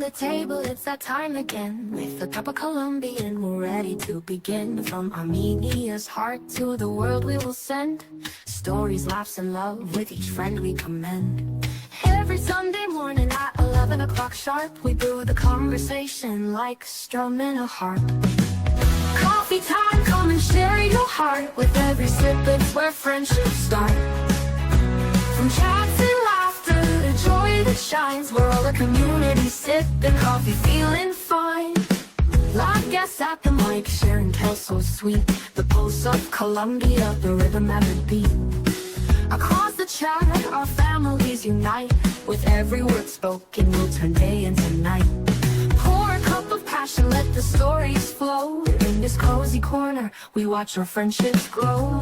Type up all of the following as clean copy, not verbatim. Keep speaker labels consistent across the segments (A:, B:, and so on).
A: the table, it's that time again. With a cup of Colombian, we're ready to begin. From Armenia's heart to the world we will send stories, laughs, and love with each friend we commend. Every Sunday morning at 11 o'clock sharp, we brew the conversation like strumming a harp. Coffee time, come and share your heart. With every sip, it's where friendships start. From chats and laughter to joy that shines, we're all a community sipping coffee, feeling fine. Live guests at the mic, sharing tales so sweet. The pulse of Colombia, the rhythm and the beat. Across the chat, our families unite. With every word spoken, we'll turn day into night. Pour a cup of passion, let the stories flow. In this cozy corner, we watch our friendships grow.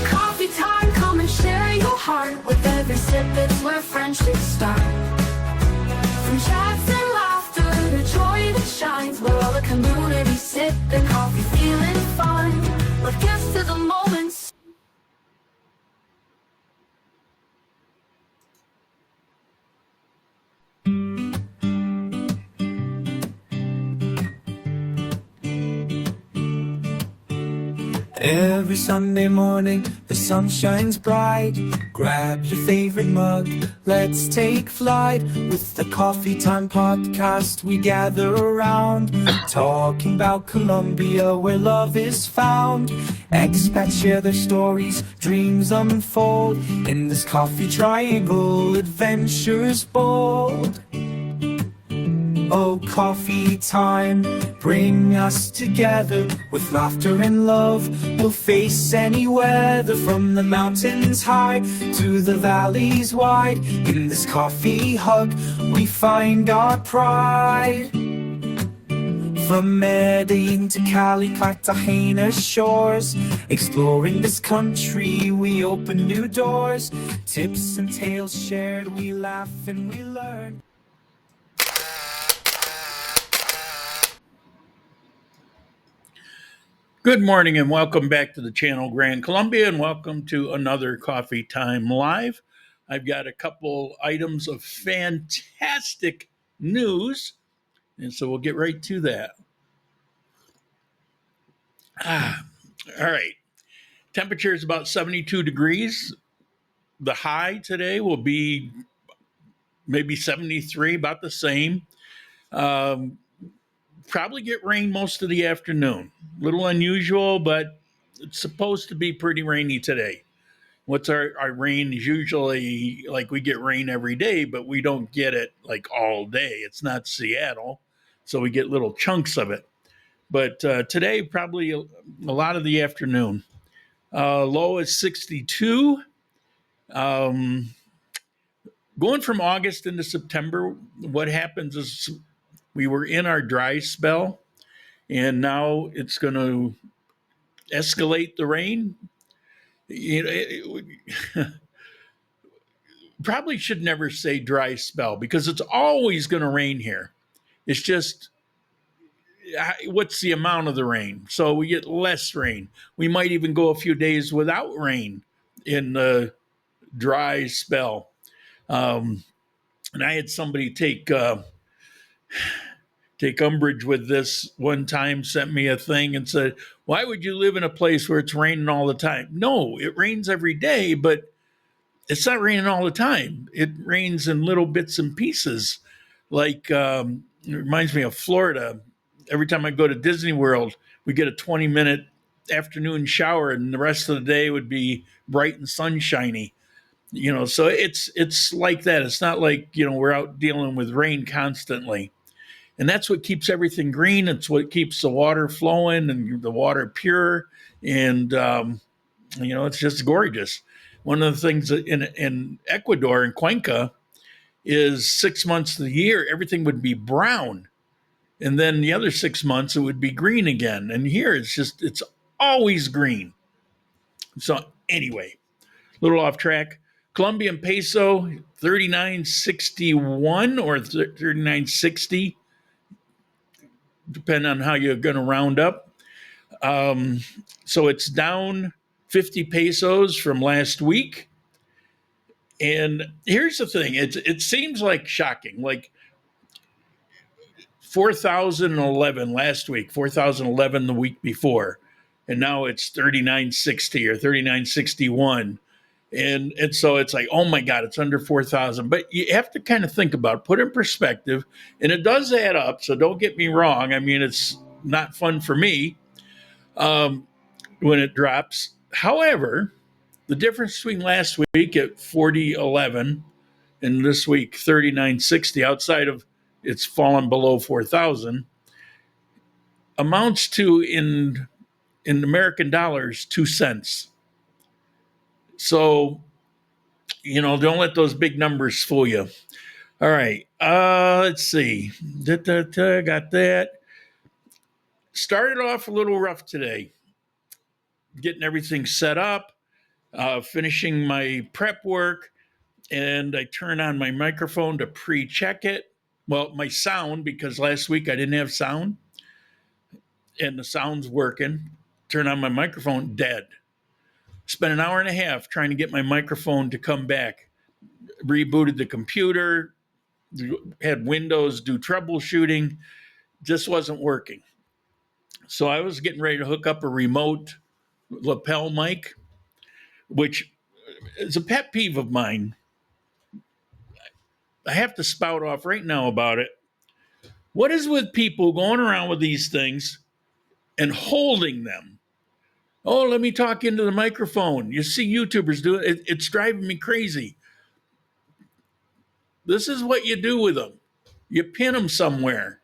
A: Coffee time, come and share your heart. With every sip, it's where friendships start. From chats and laughter to joy that shines, we're all a community sipping coffee, feeling fine. Let's get to the moments.
B: Every Sunday morning, the sun shines bright. Grab your favorite mug, let's take flight. With the Coffee Time podcast, we gather around, talking about Colombia, where love is found. Expats share their stories, dreams unfold. In this coffee triangle, adventures bold. Oh, coffee time, bring us together. With laughter and love, we'll face any weather. From the mountains high to the valleys wide, in this coffee hug, we find our pride. From Medellin to Cali, Cartagena's shores, exploring this country, we open new doors. Tips and tales shared, we laugh and we learn.
C: Good morning and welcome back to the channel, Grand Columbia, and welcome to another Coffee Time Live. I've got a couple items of fantastic news, and so we'll get right to that. All right. Temperature is about 72 degrees. The high today will be maybe 73, about the same. Probably get rain most of the afternoon. A little unusual, but it's supposed to be pretty rainy today. What's our rain is usually like we get rain every day, but we don't get it like all day. It's not Seattle, so we get little chunks of it. But today, probably a lot of the afternoon. Low is 62. Going from August into September, what happens is we were in our dry spell, and now it's going to escalate the rain. Probably should never say dry spell because it's always going to rain here. It's just what's the amount of the rain? So we get less rain. We might even go a few days without rain in the dry spell. And I had somebody take umbrage with this one time, sent me a thing and said, why would you live in a place where it's raining all the time? No, it rains every day, but it's not raining all the time. It rains in little bits and pieces. Like, it reminds me of Florida. Every time I go to Disney World, we get a 20-minute afternoon shower and the rest of the day would be bright and sunshiny. So it's like that. It's not like, we're out dealing with rain constantly. And that's what keeps everything green. It's what keeps the water flowing and the water pure. And, it's just gorgeous. One of the things in Ecuador, in Cuenca, is 6 months of the year, everything would be brown. And then the other 6 months, it would be green again. And here, it's always green. So anyway, a little off track. Colombian peso, 39.61 or 39.60. Depending on how you're going to round up. So it's down 50 pesos from last week. And here's the thing. It seems like shocking. Like 4,011 last week, 4,011 the week before, and now it's 3,960 or 3,961. And so it's like, oh my God, it's under 4,000. But you have to kind of think about it, put it in perspective, and it does add up. So don't get me wrong. I mean, it's not fun for me when it drops. However, the difference between last week at 4011 and this week 3960, outside of it's fallen below 4,000, amounts to in American dollars 2 cents. So, don't let those big numbers fool you. All right, let's see. Got that. Started off a little rough today, getting everything set up, finishing my prep work, and I turn on my microphone to pre-check it. Well, my sound, because last week I didn't have sound, and the sound's working. Turn on my microphone, dead. Spent an hour and a half trying to get my microphone to come back. Rebooted the computer, had Windows do troubleshooting, just wasn't working. So I was getting ready to hook up a remote lapel mic, which is a pet peeve of mine. I have to spout off right now about it. What is with people going around with these things and holding them? Oh, let me talk into the microphone. You see YouTubers do it. It's driving me crazy. This is what you do with them. You pin them somewhere.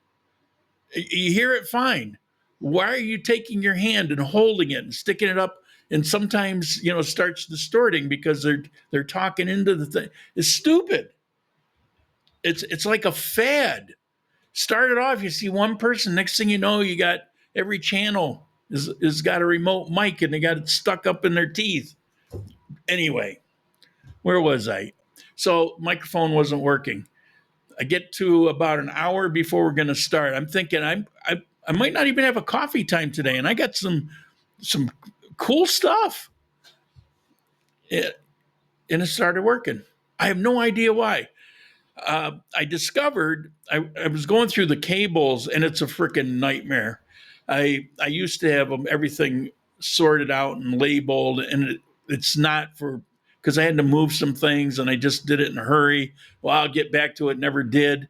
C: You hear it fine. Why are you taking your hand and holding it and sticking it up? And sometimes, starts distorting because they're talking into the thing. It's stupid. It's like a fad. Started off, you see one person. Next thing you know, you got every channel is got a remote mic and they got it stuck up in their teeth. Anyway, where was I? So microphone wasn't working. I get to about an hour before we're going to start. I'm thinking I might not even have a coffee time today, and I got some cool stuff. And it started working. I have no idea why. I discovered I was going through the cables, and it's a freaking nightmare. I used to have everything sorted out and labeled, and it's not because I had to move some things, and I just did it in a hurry. Well, I'll get back to it. Never did.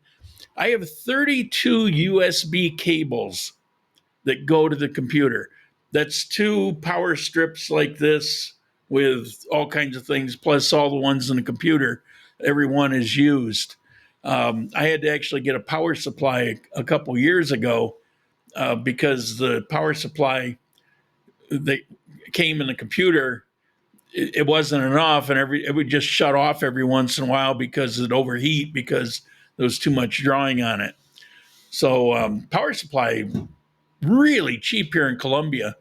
C: I have 32 USB cables that go to the computer. That's 2 power strips like this with all kinds of things, plus all the ones in the computer. Every one is used. I had to actually get a power supply a couple years ago because the power supply that came in the computer, it wasn't enough, and it would just shut off every once in a while because it'd overheat because there was too much drawing on it. So power supply, really cheap here in Colombia.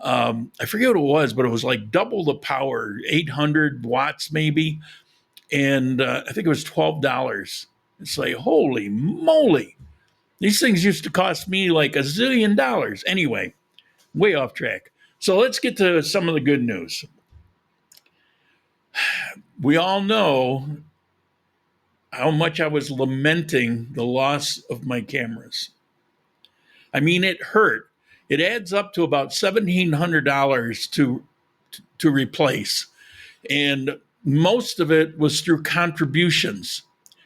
C: I forget what it was, but it was like double the power, 800 watts maybe. And I think it was $12. It's like, holy moly. These things used to cost me like $1 zillion. Anyway, way off track. So let's get to some of the good news. We all know how much I was lamenting the loss of my cameras. I mean, it hurt. It adds up to about $1,700 to replace. And most of it was through contributions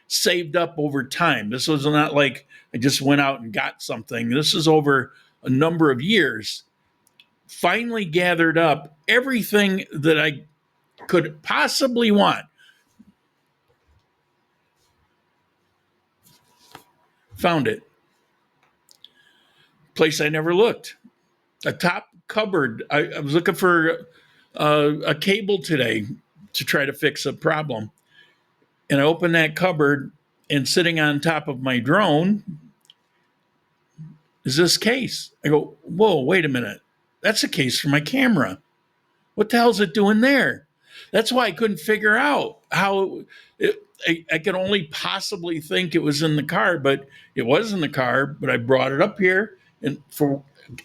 C: saved up over time. This was not like I just went out and got something. This is over a number of years. Finally gathered up everything that I could possibly want. Found it. Place I never looked. A top cupboard. I was looking for a cable today to try to fix a problem. And I opened that cupboard, and sitting on top of my drone is this case. I go, whoa, wait a minute. That's a case for my camera. What the hell's it doing there? That's why I couldn't figure out how I could only possibly think it was in the car, but it was in the car. But I brought it up here, and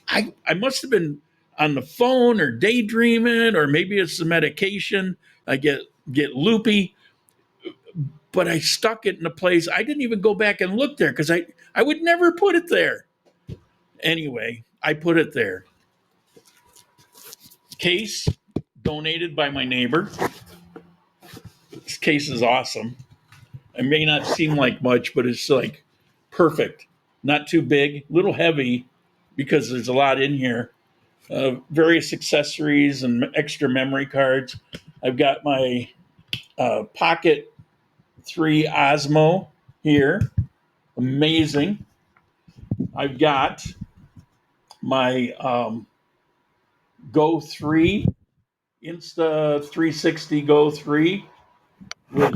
C: I must have been on the phone or daydreaming, or maybe it's the medication. I get loopy. but I stuck it in a place. I didn't even go back and look there because I would never put it there. Anyway, I put it there. Case donated by my neighbor. This case is awesome. It may not seem like much, but it's like perfect. Not too big, a little heavy because there's a lot in here. Various accessories and extra memory cards. I've got my Pocket 3 Osmo here. Amazing. I've got my Go 3, Insta 360 Go 3 with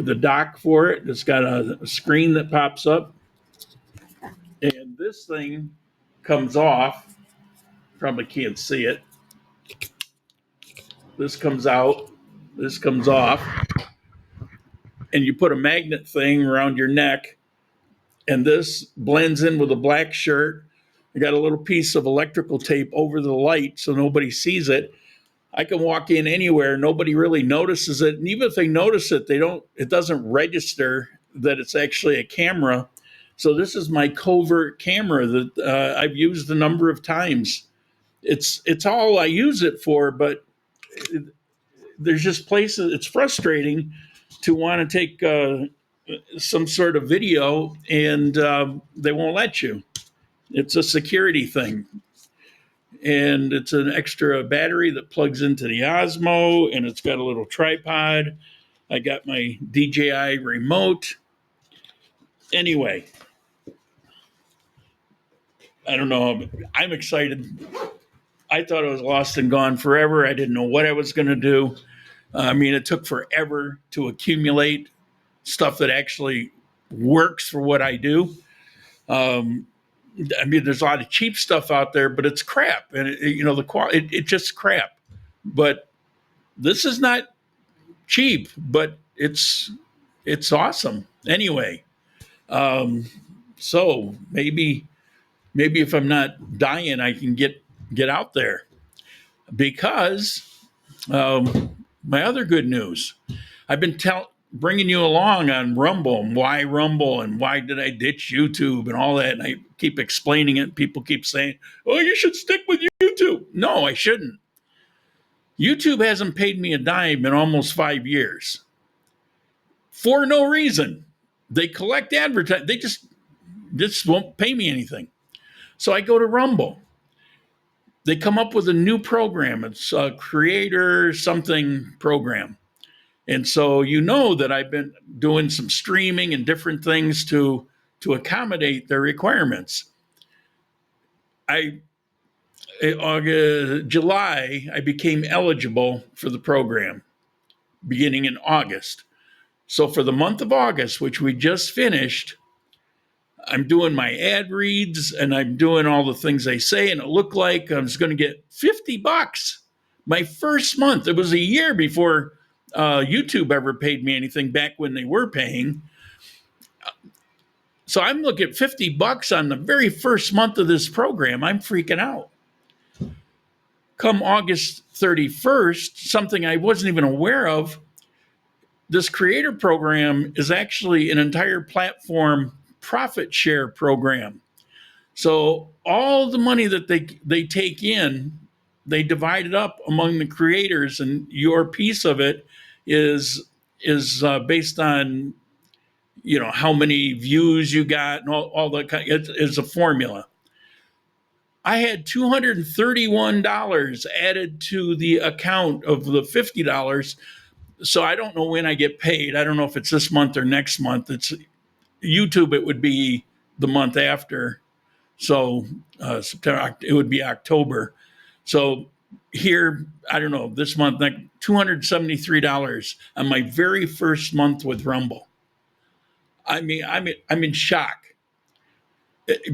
C: the dock for it. It's got a screen that pops up. And this thing comes off. Probably can't see it. This comes out. This comes off. And you put a magnet thing around your neck. And this blends in with a black shirt. I got a little piece of electrical tape over the light so nobody sees it. I can walk in anywhere. Nobody really notices it. And even if they notice it, it doesn't register that it's actually a camera. So this is my covert camera that I've used a number of times. It's all I use it for, but there's just places, it's frustrating to want to take some sort of video and they won't let you. It's a security thing. And it's an extra battery that plugs into the Osmo, and it's got a little tripod. I got my DJI remote. Anyway, I don't know. I'm excited. I thought it was lost and gone forever. I didn't know what I was going to do. I mean, it took forever to accumulate stuff that actually works for what I do. I mean, there's a lot of cheap stuff out there, but it's crap. And, the quality, it's just crap. But this is not cheap, but it's awesome. Anyway, so maybe if I'm not dying, I can get out there. Because my other good news, I've been bringing you along on Rumble and why did I ditch YouTube and all that. And I keep explaining it. People keep saying, oh, you should stick with YouTube. No, I shouldn't. YouTube hasn't paid me a dime in almost 5 years for no reason. They collect advertising. They just won't pay me anything. So I go to Rumble. They come up with a new program. It's a creator something program. And so that I've been doing some streaming and different things to accommodate their requirements. July, I became eligible for the program beginning in August. So for the month of August, which we just finished, I'm doing my ad reads and I'm doing all the things they say. And it looked like I was going to get $50 my first month. It was a year before YouTube ever paid me anything back when they were paying. So I'm looking at $50 on the very first month of this program. I'm freaking out. Come August 31st, something I wasn't even aware of, this creator program is actually an entire platform profit share program. So all the money that they take in, they divide it up among the creators, and your piece of it is based on how many views you got and all that kind. It's a formula. I had $231 added to the account of the $50. So I don't know when I get paid. I don't know if it's this month or next month. It's YouTube. It would be the month after. So September, it would be October. So here, I don't know, this month, like $273 on my very first month with Rumble. I mean, I'm in shock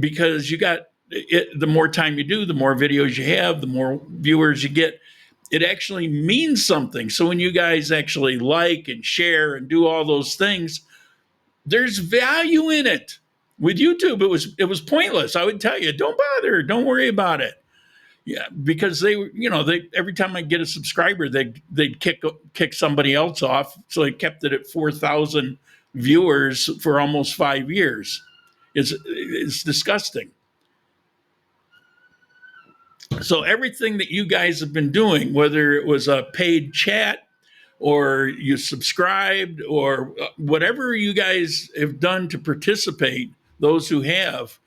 C: because you got the more time you do, the more videos you have, the more viewers you get. It actually means something. So when you guys actually like and share and do all those things, there's value in it. With YouTube, it was pointless. I would tell you, don't bother, don't worry about it. Yeah, because they every time I get a subscriber, they'd kick somebody else off. So I kept it at 4,000 viewers for almost 5 years. It's disgusting. So everything that you guys have been doing, whether it was a paid chat or you subscribed or whatever you guys have done to participate, those who have,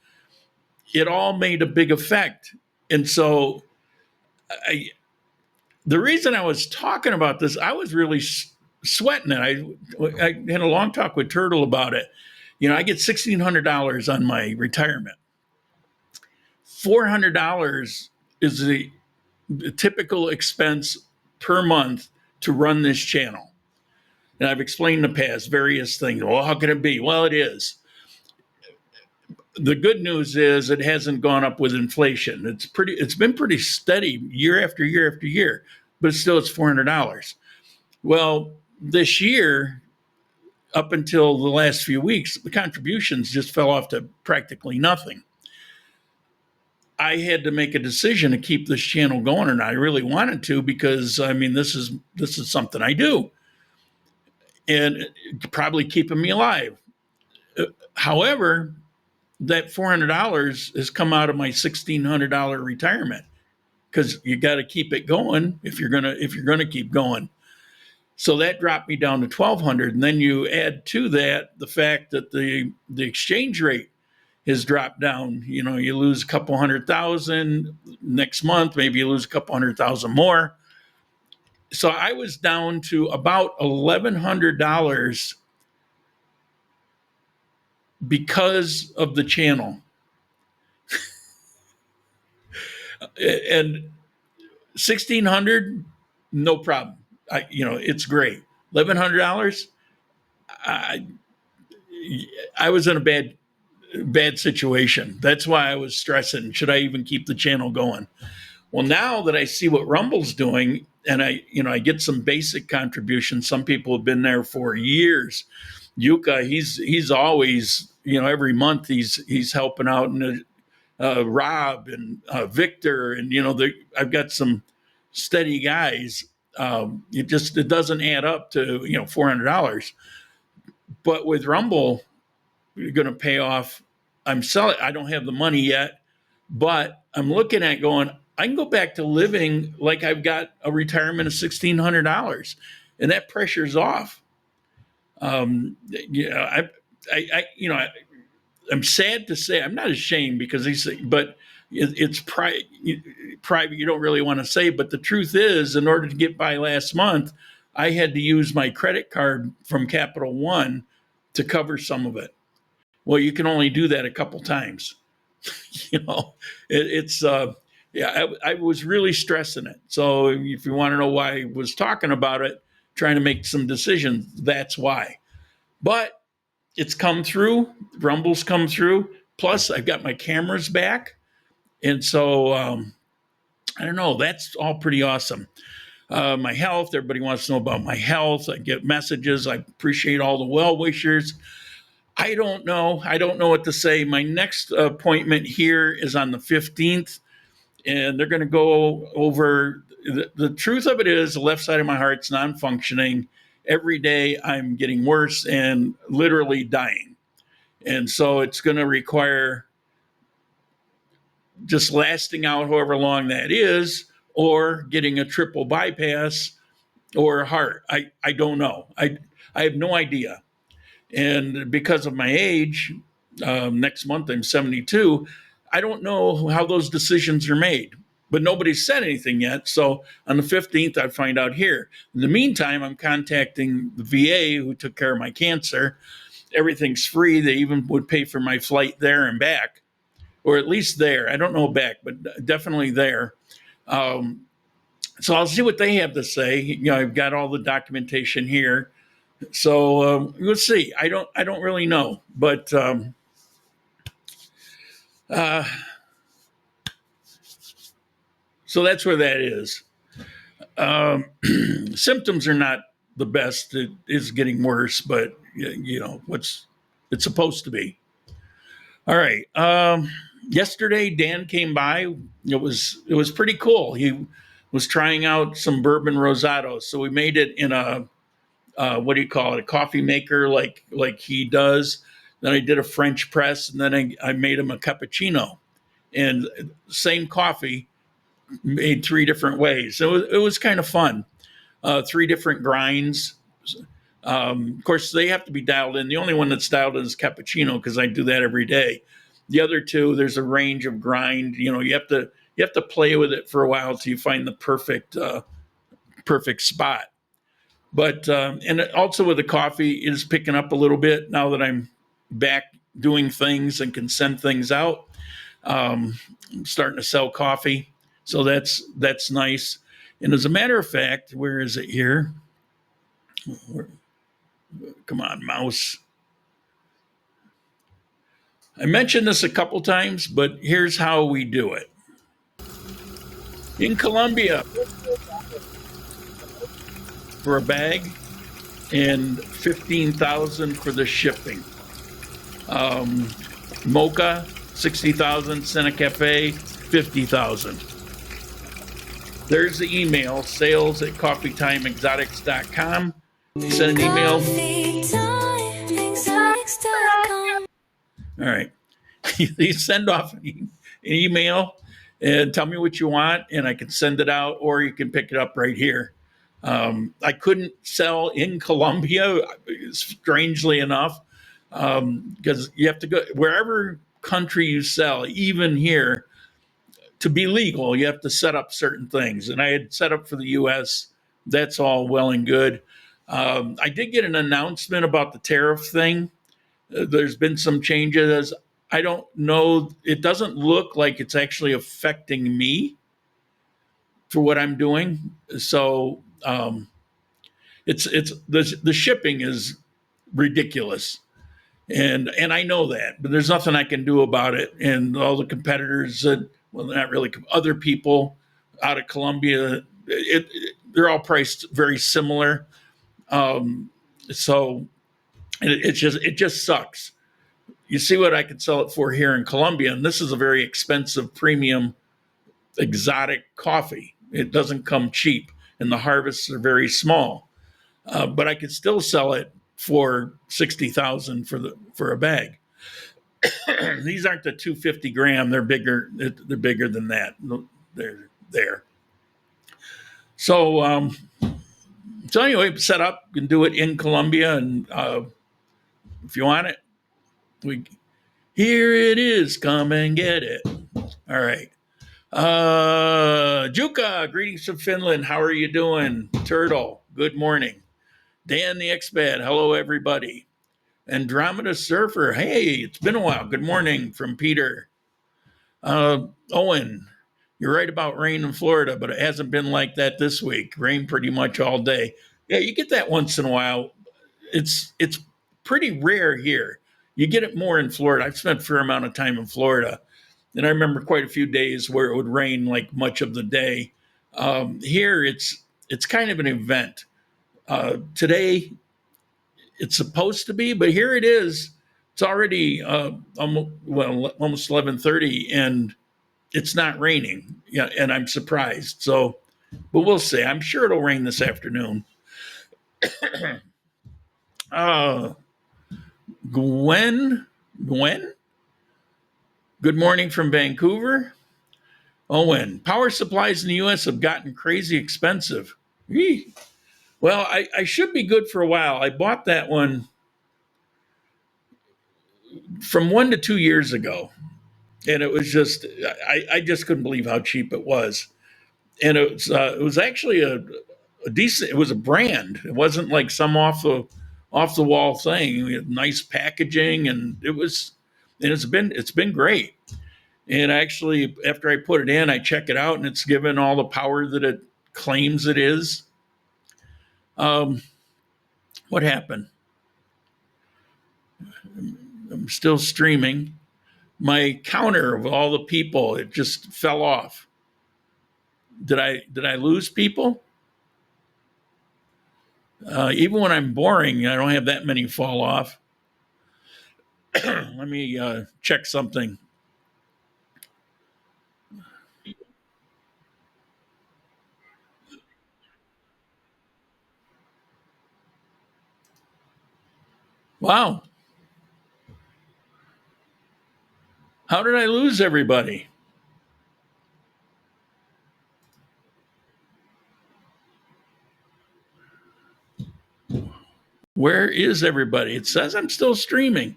C: it all made a big effect. And so the reason I was talking about this, I was really sweating it. I had a long talk with Turtle about it. I get $1,600 on my retirement. $400 is the typical expense per month to run this channel. And I've explained in the past various things. Well, how can it be? Well, it is. The good news is it hasn't gone up with inflation. It's been pretty steady year after year after year, but it's $400. Well, this year, up until the last few weeks, the contributions just fell off to practically nothing. I had to make a decision to keep this channel going, and I really wanted to because this is something I do, and probably keeping me alive. However, that $400 has come out of my $1,600 retirement because you got to keep it going if you're gonna keep going. So that dropped me down to $1,200, and then you add to that the fact that the exchange rate has dropped down. You lose a couple 100,000 next month, maybe you lose a couple 100,000 more. So I was down to about $1,100 because of the channel. And 1,600, no problem. It's great. $1,100, I was in a bad situation. That's why I was stressing. Should I even keep the channel going? Well, now that I see what Rumble's doing, and I get some basic contributions. Some people have been there for years. Yuka, he's always, every month he's helping out, and Rob and Victor, and I've got some steady guys. It doesn't add up to $400. But with Rumble, you're going to pay off. I'm selling. I don't have the money yet, but I'm looking at going, I can go back to living like I've got a retirement of $1,600, and that pressure's off. I'm sad to say, I'm not ashamed because but it's private. You don't really want to say, but the truth is, in order to get by last month, I had to use my credit card from Capital One to cover some of it. Well, you can only do that a couple times. I was really stressing it. So if you want to know why I was talking about it, trying to make some decisions, that's why. But it's come through. Rumble's come through. Plus, I've got my cameras back. And so, I don't know, that's all pretty awesome. My health, everybody wants to know about my health. I get messages. I appreciate all the well-wishers. I don't know what to say. My next appointment here is on the 15th, and they're going to go over the truth of it is the left side of my heart's non-functioning. Every day I'm getting worse and literally dying. And so it's going to require just lasting out however long that is, or getting a triple bypass or a heart. I don't know. I have no idea. And because of my age, next month I'm 72, I don't know how those decisions are made. But nobody's said anything yet. So on the 15th, I find out here. In the meantime, I'm contacting the VA who took care of my cancer. Everything's free. They even would pay for my flight there and back, or at least there. I don't know back, but definitely there. So I'll see what they have to say. I've got all the documentation here. So we'll see. I don't really know, but so that's where that is. Symptoms are not the best. It is getting worse, but it's supposed to be. All right. Yesterday, Dan came by. It was pretty cool. He was trying out some bourbon rosado, so we made it in a what do you call it? A coffee maker, like he does. Then I did a French press, and then I made him a cappuccino, and same coffee made three different ways. So it was kind of fun. Three different grinds. Of course, they have to be dialed in. The only one that's dialed in is cappuccino because I do that every day. The other two, there's a range of grind. You have to play with it for a while till you find the perfect spot. But and also with the coffee, it is picking up a little bit now that I'm back doing things and can send things out. I'm starting to sell coffee, so that's nice. And as a matter of fact, where is it here? Come on, mouse. I mentioned this a couple times, but here's how we do it. In Colombia, for a bag, and 15,000 for the shipping. Mocha, 60,000. Santa Cafe, 50,000. There's the email, sales@coffeetimeexotics.com. Send an email. All right. You send off an email and tell me what you want, and I can send it out, or you can pick it up right here. I couldn't sell in Colombia, strangely enough, because you have to go wherever country you sell, even here, to be legal, you have to set up certain things. And I had set up for the U.S. That's all well and good. I did get an announcement about the tariff thing. There's been some changes. I don't know. It doesn't look like it's actually affecting me for what I'm doing. So it's the shipping is ridiculous. And I know that, but there's nothing I can do about it. And all the competitors, well, not really, other people out of Colombia, they're all priced very similar. So it just sucks. You see what I could sell it for here in Colombia, and this is a very expensive, premium, exotic coffee. It doesn't come cheap, and the harvests are very small. But I could still sell it for 60,000 for a bag. These aren't the 250 gram. They're bigger. They're bigger than that. They're there. So anyway, set up. You can do it in Colombia, and if you want it, here it is. Come and get it. All right. Juka, greetings from Finland. How are you doing? Turtle, good morning. Dan the Expat, hello everybody. Andromeda Surfer, hey, it's been a while. Good morning from Peter. Owen, you're right about rain in Florida, but it hasn't been like that this week. Rain pretty much all day. Yeah, you get that once in a while. It's pretty rare here. You get it more in Florida. I've spent a fair amount of time in Florida, and I remember quite a few days where it would rain like much of the day. Here, it's kind of an event. Today, it's supposed to be, but here it is. It's already almost 11:30, and it's not raining. Yeah, and I'm surprised. So, but we'll see. I'm sure it'll rain this afternoon. Gwen, good morning from Vancouver. Owen, power supplies in the U.S. have gotten crazy expensive. Eee. Well, I should be good for a while. I bought that one from 1 to 2 years ago. And it was just, I just couldn't believe how cheap it was. And it was actually a decent, it was a brand. It wasn't like some off the wall thing. We had nice packaging, and it's been great. And actually, after I put it in, I check it out, and it's given all the power that it claims it is. What happened? I'm still streaming. My counter of all the people, it just fell off. Did I lose people? Even when I'm boring, I don't have that many fall off. let me check something. Wow. How did I lose everybody? Where is everybody? It says I'm still streaming.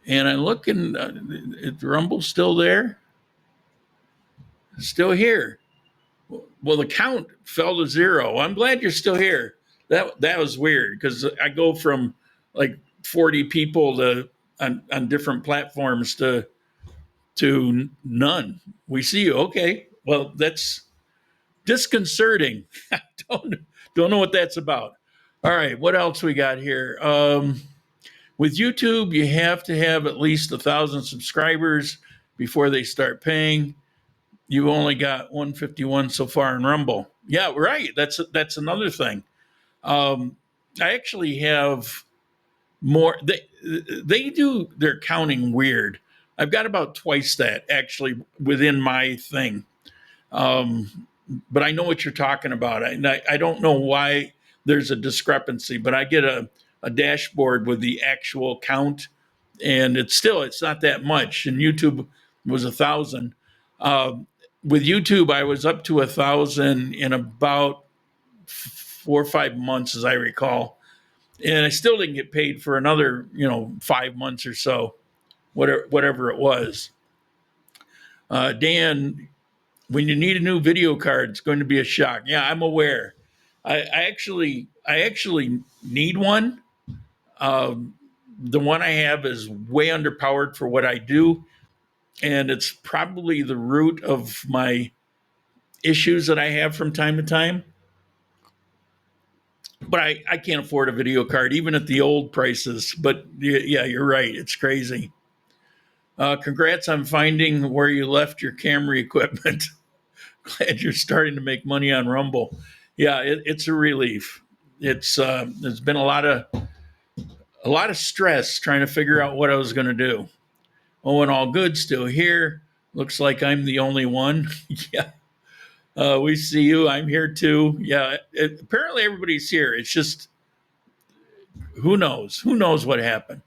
C: And I look and Rumble's still there. Still here. Well, the count fell to 0. I'm glad you're still here. That was weird because I go from like 40 people to on different platforms to none. We see you. Okay. Well, that's disconcerting. I don't know what that's about. All right, what else we got here? With YouTube, you have to have at least 1,000 subscribers before they start paying. You only got 151 so far in Rumble. Yeah, right. That's another thing. I actually have more. They do their counting weird. I've got about twice that actually within my thing. But I know what you're talking about. I don't know why there's a discrepancy, but I get a dashboard with the actual count, and it's not that much. And YouTube was 1,000. With YouTube, I was up to 1,000 in about 4 or 5 months, as I recall, and I still didn't get paid for another 5 months or so, whatever it was. Dan, when you need a new video card, it's going to be a shock. Yeah, I'm aware. I actually need one. The one I have is way underpowered for what I do, and it's probably the root of my issues that I have from time to time. But I can't afford a video card, even at the old prices. But yeah, you're right. It's crazy. Congrats on finding where you left your camera equipment. Glad you're starting to make money on Rumble. Yeah, it's a relief. There's been a lot of stress trying to figure out what I was going to do. Oh, and all good, still here. Looks like I'm the only one. Yeah. We see you. I'm here too. Yeah. Apparently everybody's here. It's just, who knows? Who knows what happened?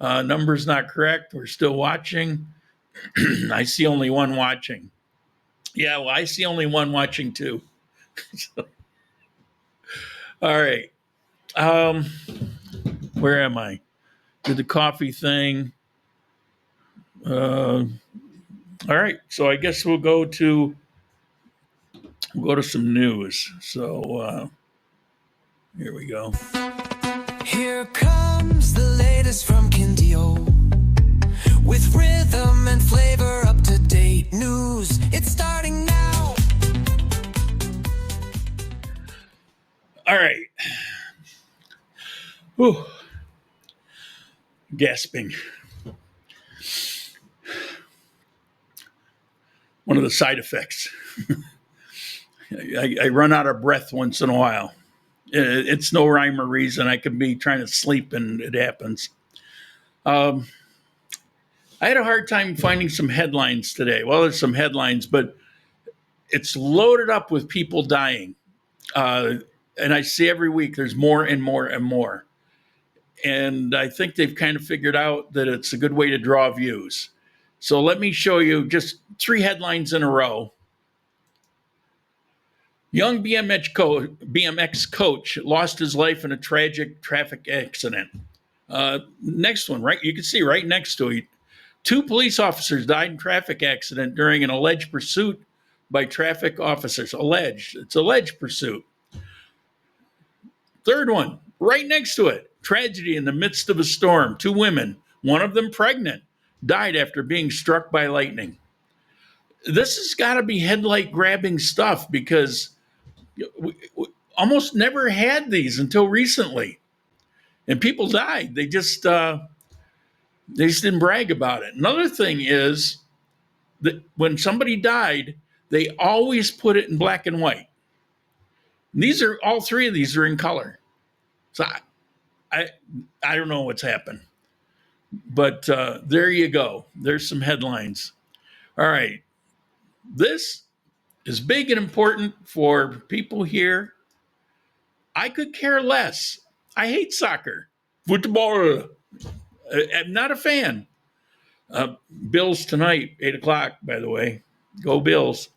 C: Number's not correct. We're still watching. I see only one watching. Yeah, well, I see only one watching too. All right. Where am I? Did the coffee thing. All right. So I guess we'll go to some news. So here we go.
B: Here comes the latest from Quindio, with rhythm and flavor, up to date news. It's starting now.
C: All right. Whew. Gasping. One of the side effects. I run out of breath once in a while. It's no rhyme or reason. I could be trying to sleep and it happens. I had a hard time finding some headlines today. Well, there's some headlines, but it's loaded up with people dying. And I see every week there's more and more and more. And I think they've kind of figured out that it's a good way to draw views. So let me show you just 3 headlines in a row. Young BMX coach lost his life in a tragic traffic accident. Next one, right? You can see right next to it. 2 police officers died in traffic accident during an alleged pursuit by traffic officers. Alleged. It's alleged pursuit. Third one, right next to it. Tragedy in the midst of a storm. 2 women, one of them pregnant, died after being struck by lightning. This has got to be headlight grabbing stuff because we almost never had these until recently. And people died. They just didn't brag about it. Another thing is that when somebody died, they always put it in black and white. And these are, all 3 of these are in color. So I don't know what's happened. But there you go. There's some headlines. All right. This is big and important for people here. I could care less. I hate soccer. Football. I'm not a fan. Bills tonight, 8 o'clock, by the way. Go Bills.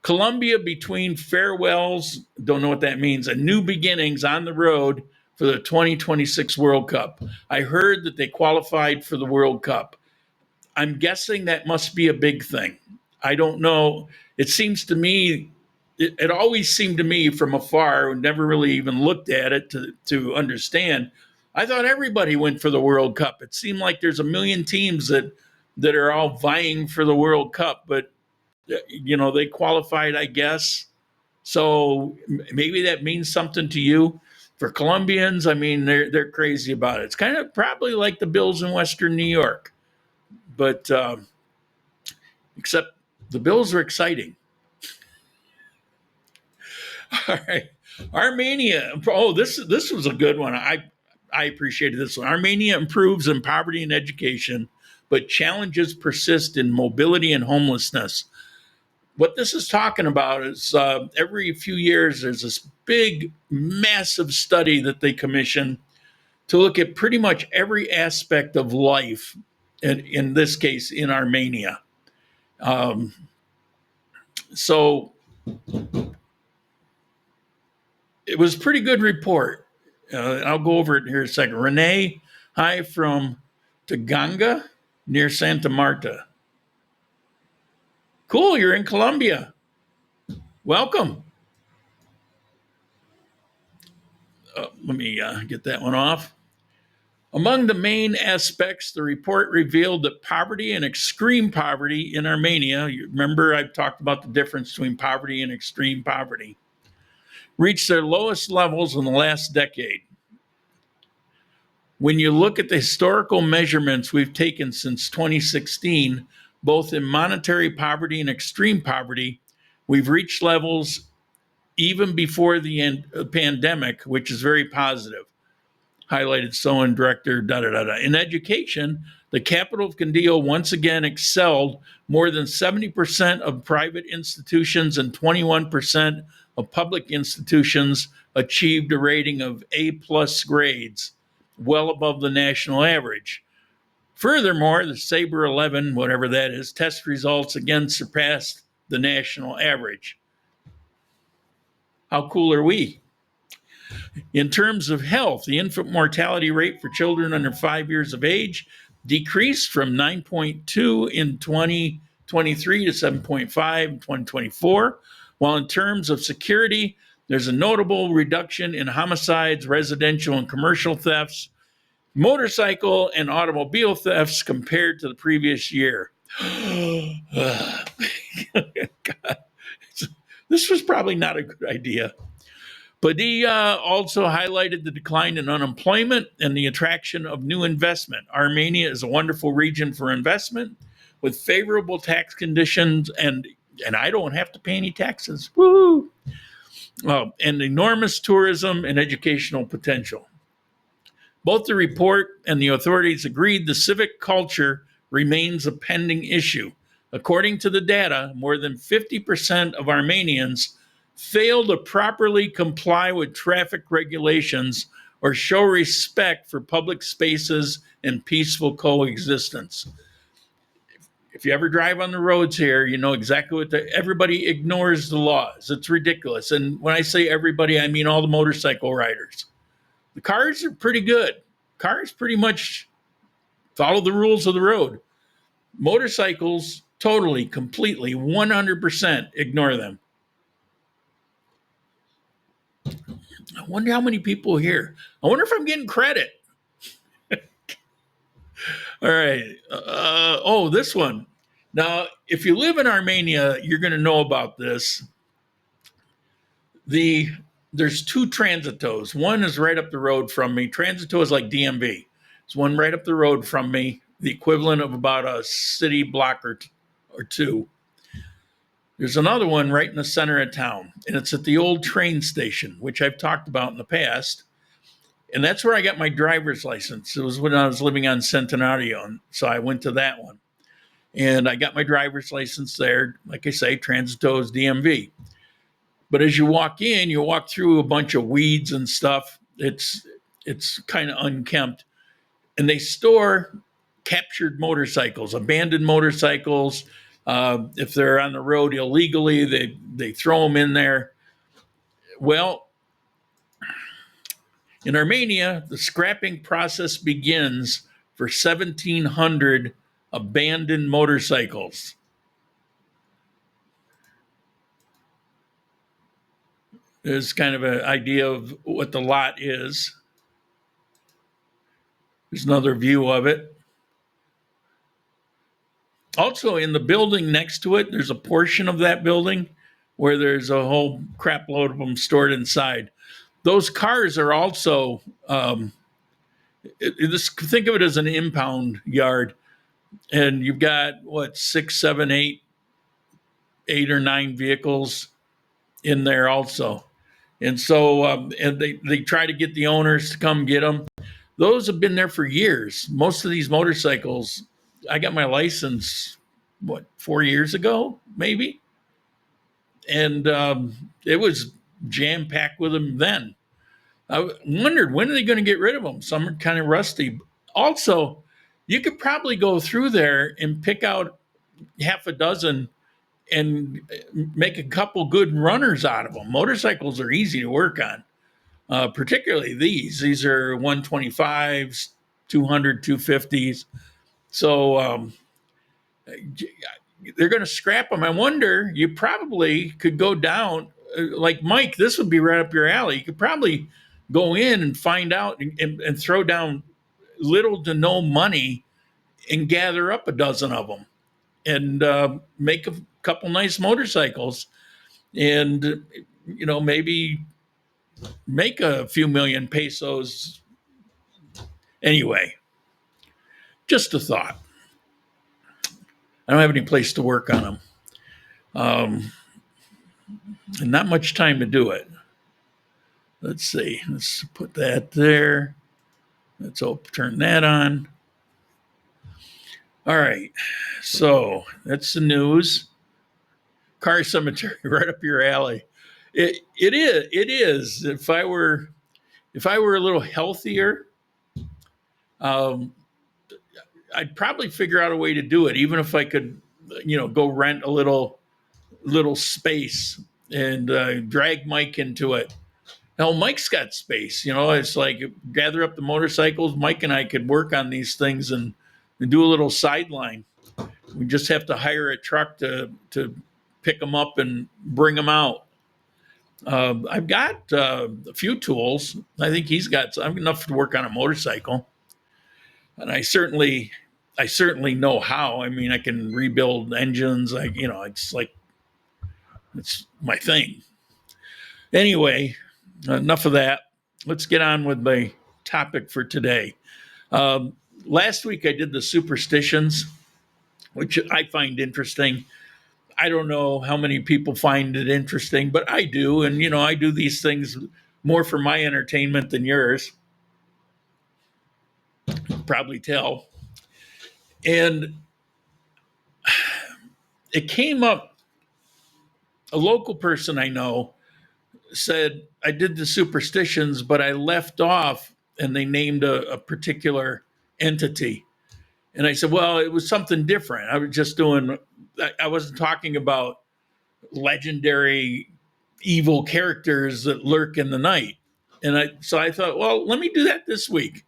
C: Colombia between farewells, don't know what that means, and new beginnings on the road for the 2026 World Cup. I heard that they qualified for the World Cup. I'm guessing that must be a big thing. I don't know. It seems to me, it always seemed to me from afar, never really even looked at it to understand. I thought everybody went for the World Cup. It seemed like there's a million teams that are all vying for the World Cup, but they qualified, I guess. So maybe that means something to you. For Colombians, I mean, they're crazy about it. It's kind of probably like the Bills in Western New York, but except the Bills are exciting. All right, Armenia. Oh, this was a good one. I appreciated this one. Armenia improves in poverty and education, but challenges persist in mobility and homelessness. What this is talking about is every few years there's this big, massive study that they commission to look at pretty much every aspect of life, and in this case, in Armenia. So it was a pretty good report. I'll go over it here in a second. Renee, hi from Taganga near Santa Marta. Cool, you're in Colombia. Welcome. Let me get that one off. Among the main aspects, the report revealed that poverty and extreme poverty in Armenia, you remember I've talked about the difference between poverty and extreme poverty, reached their lowest levels in the last decade. When you look at the historical measurements we've taken since 2016, both in monetary poverty and extreme poverty, we've reached levels even before the pandemic, which is very positive. Highlighted so-and director, In education, the capital of Quindio once again excelled. More than 70% of private institutions and 21% of public institutions achieved a rating of A+ grades, well above the national average. Furthermore, the Sabre 11, whatever that is, test results again surpassed the national average. How cool are we? In terms of health, the infant mortality rate for children under 5 years of age decreased from 9.2 in 2023 to 7.5 in 2024, while in terms of security, there's a notable reduction in homicides, residential and commercial thefts, motorcycle and automobile thefts compared to the previous year. God. This was probably not a good idea. Padilla also highlighted the decline in unemployment and the attraction of new investment. Armenia is a wonderful region for investment with favorable tax conditions, and I don't have to pay any taxes. Woo! And enormous tourism and educational potential. Both the report and the authorities agreed the civic culture remains a pending issue. According to the data, more than 50% of Armenians fail to properly comply with traffic regulations or show respect for public spaces and peaceful coexistence. If you ever drive on the roads here, you know exactly what everybody ignores the laws. It's ridiculous. And when I say everybody, I mean all the motorcycle riders. The cars are pretty good. Cars pretty much follow the rules of the road. Motorcycles, totally, completely, 100% ignore them. I wonder how many people here. I wonder if I'm getting credit. All right. This one. Now, if you live in Armenia, you're going to know about this. There's two transitos. One is right up the road from me. Transito is like DMV. It's one right up the road from me, the equivalent of about a city block or two. There's another one right in the center of town, and it's at the old train station, which I've talked about in the past. And that's where I got my driver's license. It was when I was living on Centenario. And so I went to that one. And I got my driver's license there. Like I say, Transito's DMV. But as you walk in, you walk through a bunch of weeds and stuff. It's kind of unkempt. And they store captured motorcycles, abandoned motorcycles. If they're on the road illegally, they throw them in there. Well, in Armenia, the scrapping process begins for 1,700 abandoned motorcycles. There's kind of an idea of what the lot is. There's another view of it. Also, in the building next to it, there's a portion of that building where there's a whole crap load of them stored inside. Those cars are also, think of it as an impound yard. And you've got, 6, 7, 8 or 9 vehicles in there also. And so, and they try to get the owners to come get them. Those have been there for years. Most of these motorcycles, I got my license, 4 years ago, maybe? And it was jam-packed with them then. I wondered, when are they going to get rid of them? Some are kind of rusty. Also, you could probably go through there and pick out half a dozen and make a couple good runners out of them. Motorcycles are easy to work on, particularly these. These are 125s, 200, 250s. So they're going to scrap them. I wonder, you probably could go down, like Mike, this would be right up your alley. You could probably go in and find out and throw down little to no money and gather up a dozen of them and make a couple nice motorcycles and, maybe make a few million pesos. Anyway, just a thought. I don't have any place to work on them. And not much time to do it. Let's see. Let's put that there. Let's turn that on. All right. So that's the news. Car cemetery right up your alley. It is. If I were a little healthier, I'd probably figure out a way to do it, even if I could, go rent a little space and drag Mike into it. Now, Mike's got space, it's like gather up the motorcycles. Mike and I could work on these things and do a little sideline. We just have to hire a truck to pick them up and bring them out. I've got a few tools. I think he's got enough to work on a motorcycle. And I certainly know how. I mean, I can rebuild engines. It's my thing. Anyway, enough of that. Let's get on with my topic for today. Last week I did the superstitions, which I find interesting. I don't know how many people find it interesting, but I do. And, I do these things more for my entertainment than yours. You can probably tell. And it came up, a local person I know said, I did the superstitions, but I left off, and they named a particular entity. And I said, well, it was something different. I was just I wasn't talking about legendary evil characters that lurk in the night. And so I thought, well, let me do that this week.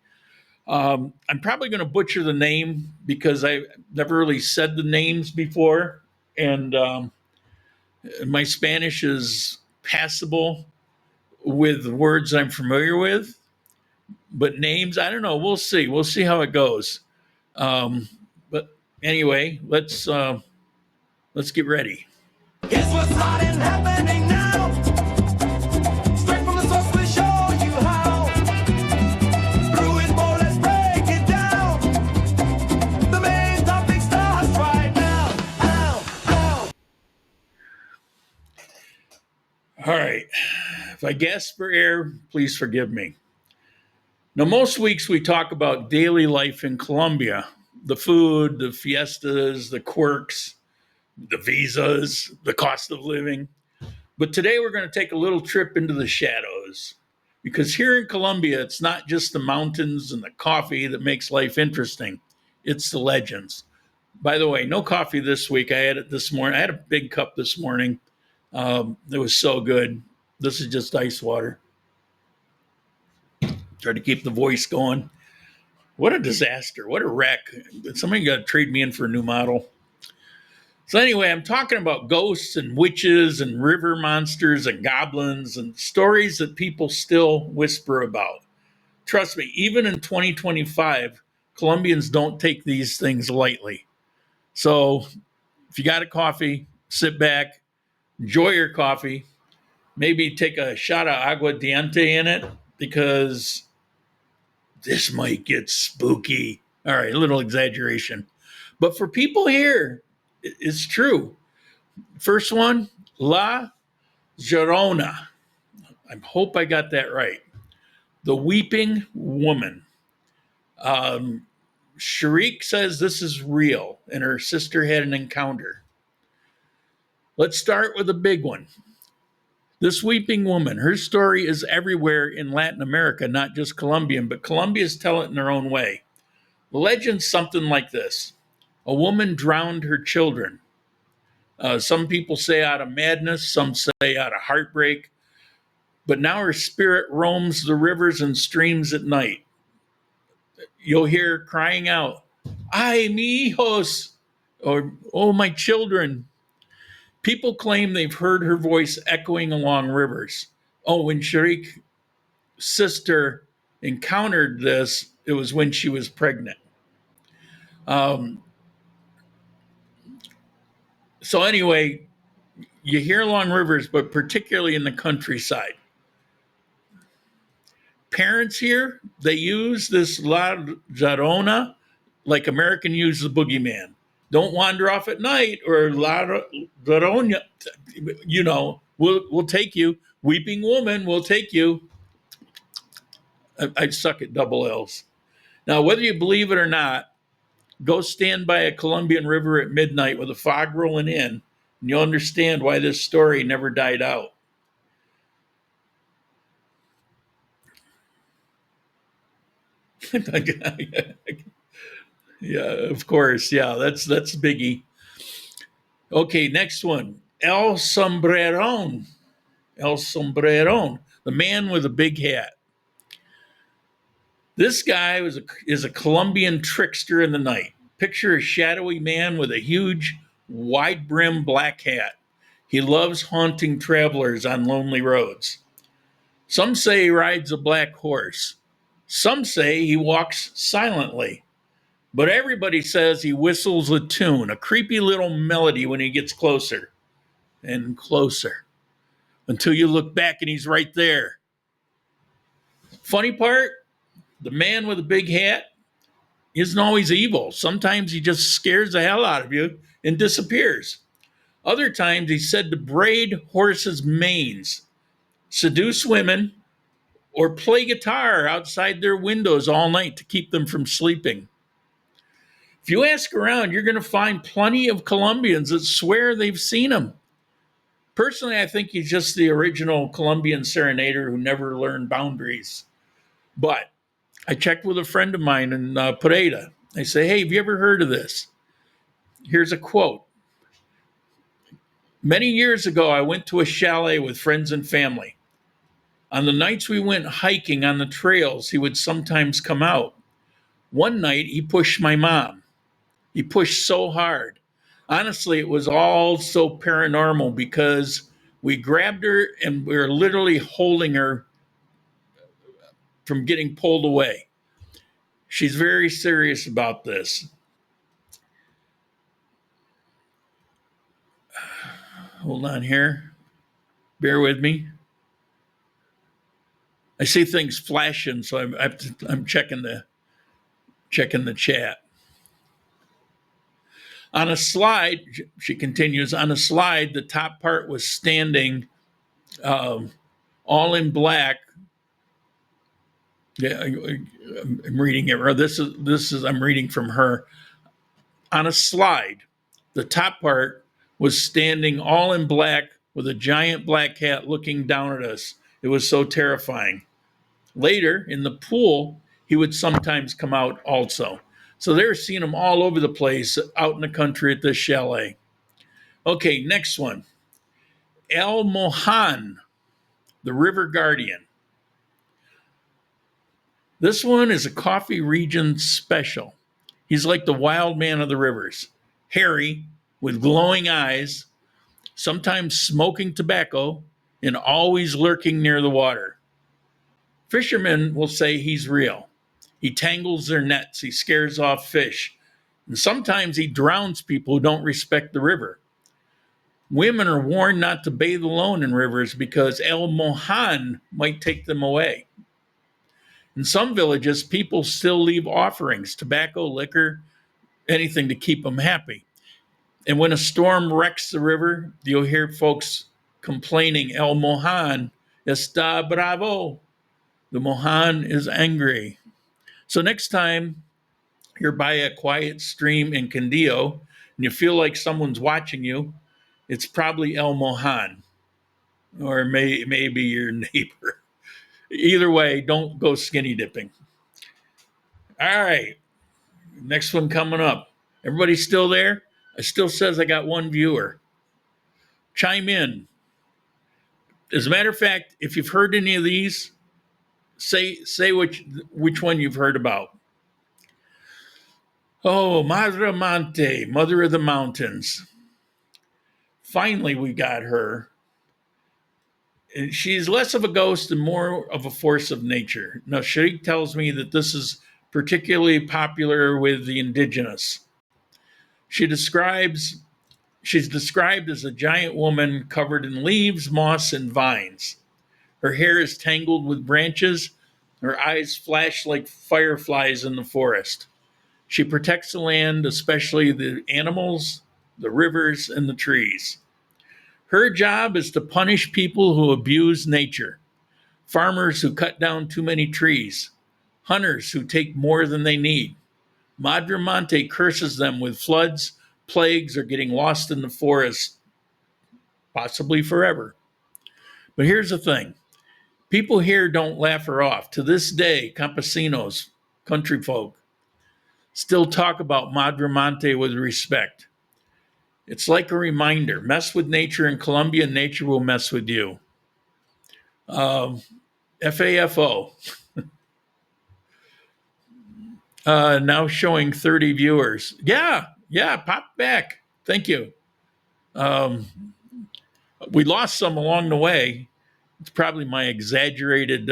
C: I'm probably going to butcher the name because I've never really said the names before. And my Spanish is passable with words I'm familiar with. But names, I don't know. We'll see. We'll see how it goes. But anyway, let's get ready.
D: Guess what's hot and happening now? Straight from the source, we show you how. Through it more, let's break it down. The main topic starts right now. Ow, ow.
C: All right. If I gasp for air, please forgive me. Now, most weeks we talk about daily life in Colombia, the food, the fiestas, the quirks, the visas, the cost of living. But today we're going to take a little trip into the shadows. Because here in Colombia, it's not just the mountains and the coffee that makes life interesting, it's the legends. By the way, no coffee this week. I had it this morning. I had a big cup this morning. It was so good. This is just ice water. Try to keep the voice going. What a disaster. What a wreck. Somebody got to trade me in for a new model. So anyway, I'm talking about ghosts and witches and river monsters and goblins and stories that people still whisper about. Trust me, even in 2025, Colombians don't take these things lightly. So if you got a coffee, sit back, enjoy your coffee, maybe take a shot of aguardiente in it because this might get spooky. All right, a little exaggeration. But for people here, it's true. First one, La Llorona. I hope I got that right. The Weeping Woman. Sharik says this is real, and her sister had an encounter. Let's start with a big one. This Weeping Woman, her story is everywhere in Latin America, not just Colombian, but Colombians tell it in their own way. The legend's something like this. A woman drowned her children. Some people say out of madness, some say out of heartbreak, but now her spirit roams the rivers and streams at night. You'll hear her crying out, "Ay, mi hijos," or "Oh, my children." People claim they've heard her voice echoing along rivers. Oh, when Sharik's sister encountered this, it was when she was pregnant. So anyway, you hear along rivers, but particularly in the countryside. Parents here, they use this La Llorona like American use the boogeyman. Don't wander off at night, or La Llorona, we'll take you. Weeping woman, we'll take you. I suck at double L's. Now, whether you believe it or not, go stand by a Colombian river at midnight with a fog rolling in, and you'll understand why this story never died out. Yeah, of course. Yeah, that's biggie. Okay, next one. El Sombrerón. El Sombrerón, the man with a big hat. This guy is a Colombian trickster in the night. Picture a shadowy man with a huge, wide-brimmed black hat. He loves haunting travelers on lonely roads. Some say he rides a black horse. Some say he walks silently. But everybody says he whistles a tune, a creepy little melody when he gets closer and closer, until you look back and he's right there. Funny part, the man with a big hat isn't always evil. Sometimes he just scares the hell out of you and disappears. Other times he's said to braid horses' manes, seduce women, or play guitar outside their windows all night to keep them from sleeping. If you ask around, you're going to find plenty of Colombians that swear they've seen him. Personally, I think he's just the original Colombian serenader who never learned boundaries. But I checked with a friend of mine in Pereira. I say, hey, have you ever heard of this? Here's a quote. Many years ago, I went to a chalet with friends and family. On the nights we went hiking on the trails, he would sometimes come out. One night, he pushed my mom. He pushed so hard. Honestly, it was all so paranormal because we grabbed her and we were literally holding her from getting pulled away. She's very serious about this. Hold on here. Bear with me. I see things flashing, so I'm checking the chat. On a slide, she continues, on a slide, the top part was standing all in black Yeah, I'm reading it. This is I'm reading from her. On a slide, the top part was standing all in black with a giant black cat looking down at us. It was so terrifying. Later, in the pool, he would sometimes come out also. So they were seeing him all over the place out in the country at this chalet. Okay, next one. El Mohan, the River Guardian. This one is a coffee region special. He's like the wild man of the rivers, hairy, with glowing eyes, sometimes smoking tobacco, and always lurking near the water. Fishermen will say he's real. He tangles their nets, he scares off fish, and sometimes he drowns people who don't respect the river. Women are warned not to bathe alone in rivers because El Mohan might take them away. In some villages, people still leave offerings, tobacco, liquor, anything to keep them happy. And when a storm wrecks the river, you'll hear folks complaining, El Mohan está bravo. The Mohan is angry. So next time you're by a quiet stream in Quindio and you feel like someone's watching you, it's probably El Mohan or maybe your neighbor. Either way, don't go skinny dipping. All right, next one coming up. Everybody still there? It still says I got one viewer. Chime in. As a matter of fact, if you've heard any of these, say which one you've heard about. Oh, Madre Monte, Mother of the Mountains. Finally, we got her. She's less of a ghost and more of a force of nature. Now, Sharik tells me that this is particularly popular with the indigenous. She's described as a giant woman covered in leaves, moss, and vines. Her hair is tangled with branches. Her eyes flash like fireflies in the forest. She protects the land, especially the animals, the rivers, and the trees. Her job is to punish people who abuse nature, farmers who cut down too many trees, hunters who take more than they need. Madre Monte curses them with floods, plagues, or getting lost in the forest, possibly forever. But here's the thing. People here don't laugh her off. To this day, campesinos, country folk, still talk about Madre Monte with respect. It's like a reminder. Mess with nature in Colombia, nature will mess with you. FAFO. Now showing 30 viewers. Yeah, pop back. Thank you. We lost some along the way. It's probably my exaggerated.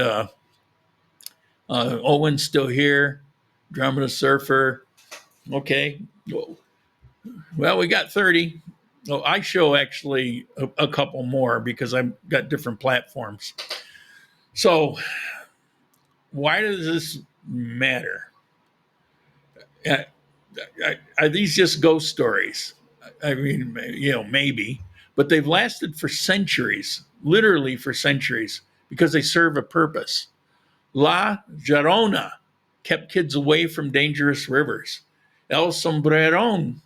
C: Owen's still here. Drummer the Surfer. Okay. Well, we got 30. Oh, I show actually a couple more because I've got different platforms. So, why does this matter? Are these just ghost stories? I mean, maybe, but they've lasted for centuries, literally for centuries, because they serve a purpose. La Llorona kept kids away from dangerous rivers. El Sombrerón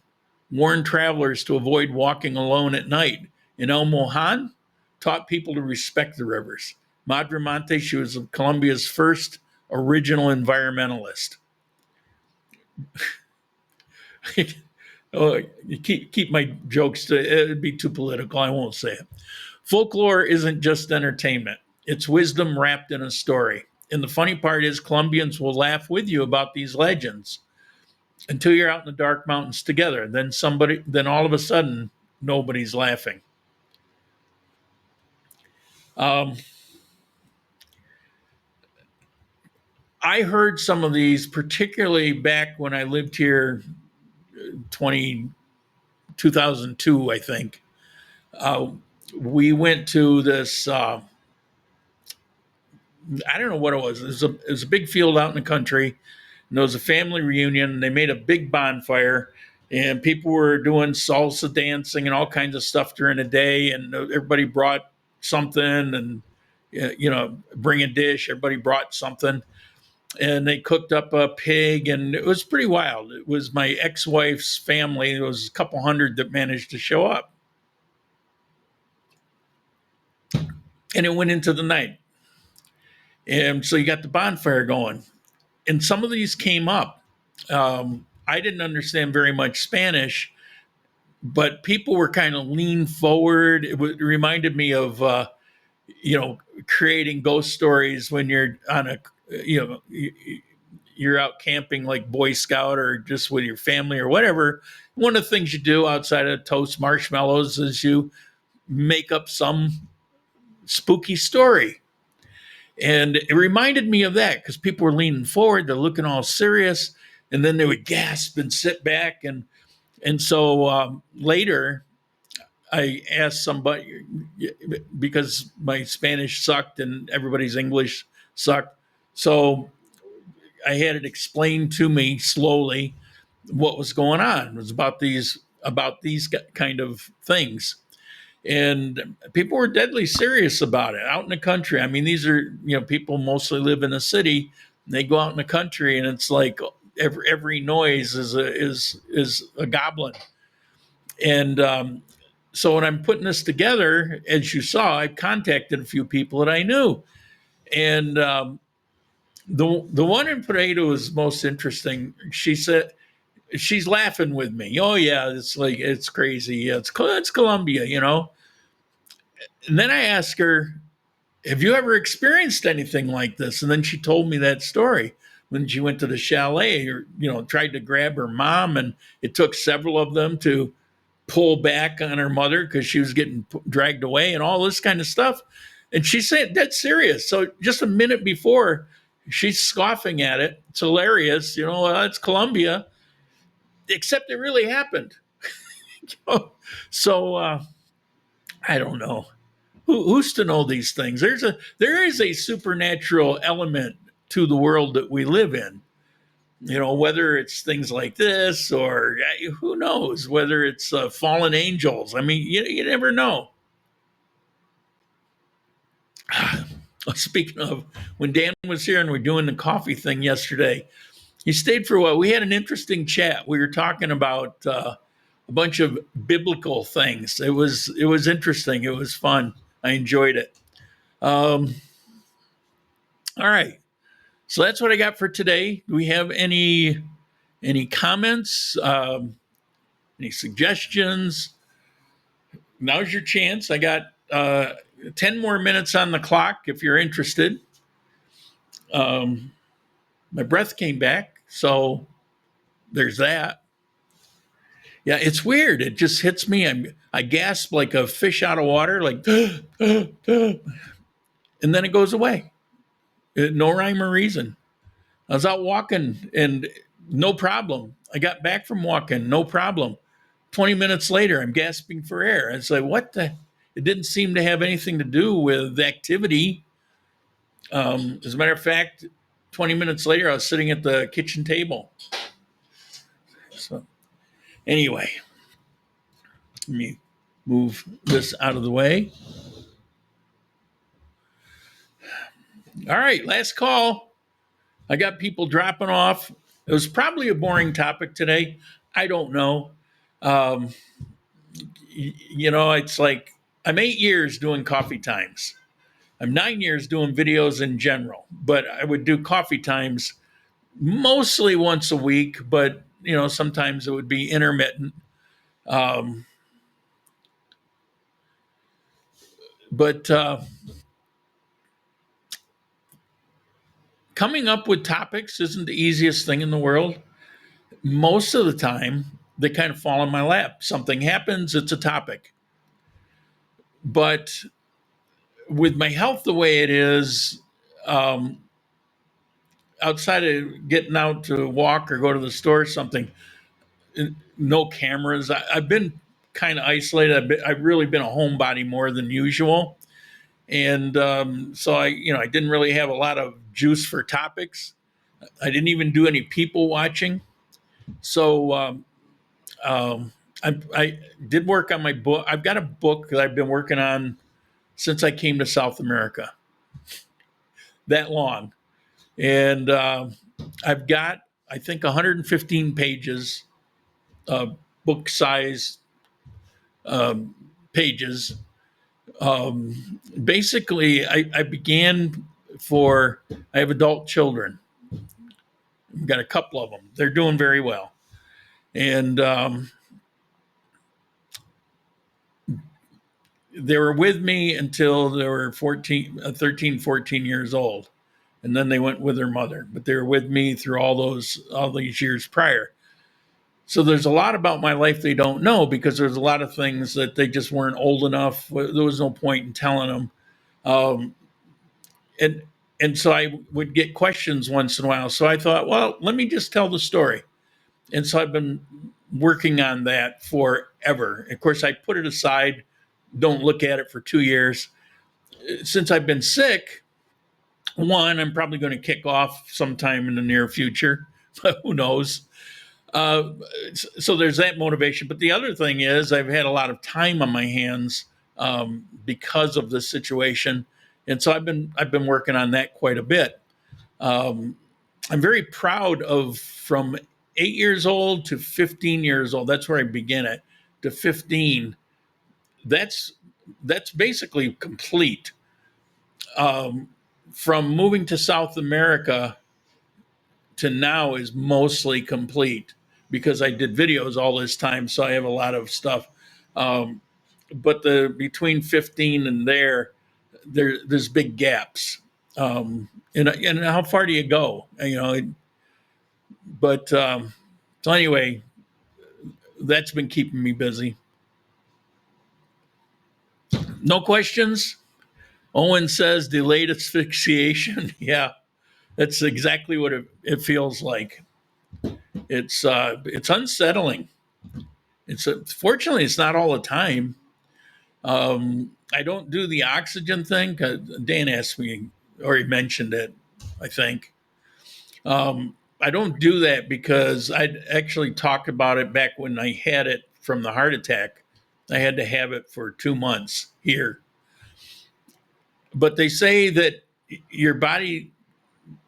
C: warned travelers to avoid walking alone at night. And El Mohan taught people to respect the rivers. Madre Monte, she was Colombia's first original environmentalist. Oh, you keep my jokes it'd be too political. I won't say it. Folklore isn't just entertainment. It's wisdom wrapped in a story. And the funny part is Colombians will laugh with you about these legends until you're out in the dark mountains together. Then all of a sudden, nobody's laughing. I heard some of these, particularly back when I lived here 2002, I think. We went to this, I don't know what it was. It was a big field out in the country. And there was a family reunion. They made a big bonfire. And people were doing salsa dancing and all kinds of stuff during the day. And everybody brought something and, bring a dish. Everybody brought something. and they cooked up a pig, and it was pretty wild. It was my ex-wife's family. There was a couple hundred that managed to show up, and it went into the night. And so you got the bonfire going, and some of these came up. I didn't understand very much Spanish, but people were kind of leaned forward. It reminded me of, creating ghost stories when you're on a, you're out camping like Boy Scout or just with your family or whatever. One of the things you do outside of toast marshmallows is you make up some spooky story. And it reminded me of that because people were leaning forward, they're looking all serious, and then they would gasp and sit back. And so later, I asked somebody, because my Spanish sucked and everybody's English sucked. So I had it explained to me slowly what was going on. It was about these kind of things. And people were deadly serious about it out in the country. I mean, these are, people mostly live in a city. And they go out in the country, and it's like every noise is a goblin. And so when I'm putting this together, as you saw, I contacted a few people that I knew, and the one in Pareto is most interesting. She said she's laughing with me. Oh yeah, it's crazy. Yeah, it's Colombia, And then I asked her, have you ever experienced anything like this? And then she told me that story when she went to the chalet, or, tried to grab her mom, and it took several of them to pull back on her mother because she was getting dragged away and all this kind of stuff. And she said, that's serious. So just a minute before, she's scoffing at it. It's hilarious. It's Colombia, except it really happened. So I don't know. Who's to know these things? There is a supernatural element to the world that we live in. Whether it's things like this, or who knows, whether it's fallen angels. I mean, you never know. Speaking of, when Dan was here and we're doing the coffee thing yesterday, he stayed for a while. We had an interesting chat. We were talking about a bunch of biblical things. It was interesting. It was fun. I enjoyed it. All right. So that's what I got for today. Do we have any comments? Any suggestions? Now's your chance. I got 10 more minutes on the clock if you're interested. My breath came back, so there's that. Yeah, it's weird. It just hits me. I gasp like a fish out of water, like, and then it goes away. No rhyme or reason. I was out walking and no problem. I got back from walking, no problem. 20 minutes later, I'm gasping for air. It's like, what the? It didn't seem to have anything to do with activity. As a matter of fact, 20 minutes later, I was sitting at the kitchen table. So anyway, let me move this out of the way. All right, last call. I got people dropping off. It was probably a boring topic today. I don't know. It's like I'm 8 years doing coffee times. I'm 9 years doing videos in general, but I would do coffee times mostly once a week, but sometimes it would be intermittent. But coming up with topics isn't the easiest thing in the world. Most of the time, they kind of fall in my lap. Something happens, it's a topic. But with my health the way it is, outside of getting out to walk or go to the store or something, no cameras. I've been kind of isolated. I've really been a homebody more than usual. And so I didn't really have a lot of juice for topics. I didn't even do any people watching. So I did work on my book. I've got a book that I've been working on since I came to South America. That long. And I've got, I think, 115 pages, book size pages. Basically, I began for, I have adult children. I've got a couple of them. They're doing very well. And they were with me until they were 13, 14 years old. And then they went with their mother, but they were with me through all these years prior. So there's a lot about my life they don't know, because there's a lot of things that they just weren't old enough. There was no point in telling them. And so I would get questions once in a while. So I thought, well, let me just tell the story. And so I've been working on that forever. Of course, I put it aside, don't look at it for 2 years. Since I've been sick, one, I'm probably going to kick off sometime in the near future. Who knows? So there's that motivation. But the other thing is, I've had a lot of time on my hands because of this situation, and so I've been working on that quite a bit. I'm very proud of, from 8 years old to 15 years old. That's where I begin it, to 15. That's basically complete. From moving to South America to now is mostly complete, because I did videos all this time, so I have a lot of stuff. But between 15 and there's big gaps. And how far do you go? So anyway, that's been keeping me busy. No questions? Owen says delayed asphyxiation. Yeah, that's exactly what it feels like. It's unsettling. Fortunately, it's not all the time. I don't do the oxygen thing, 'cause Dan asked me, or he mentioned it, I think. I don't do that because I'd actually talked about it back when I had it from the heart attack. I had to have it for 2 months here. But they say that your body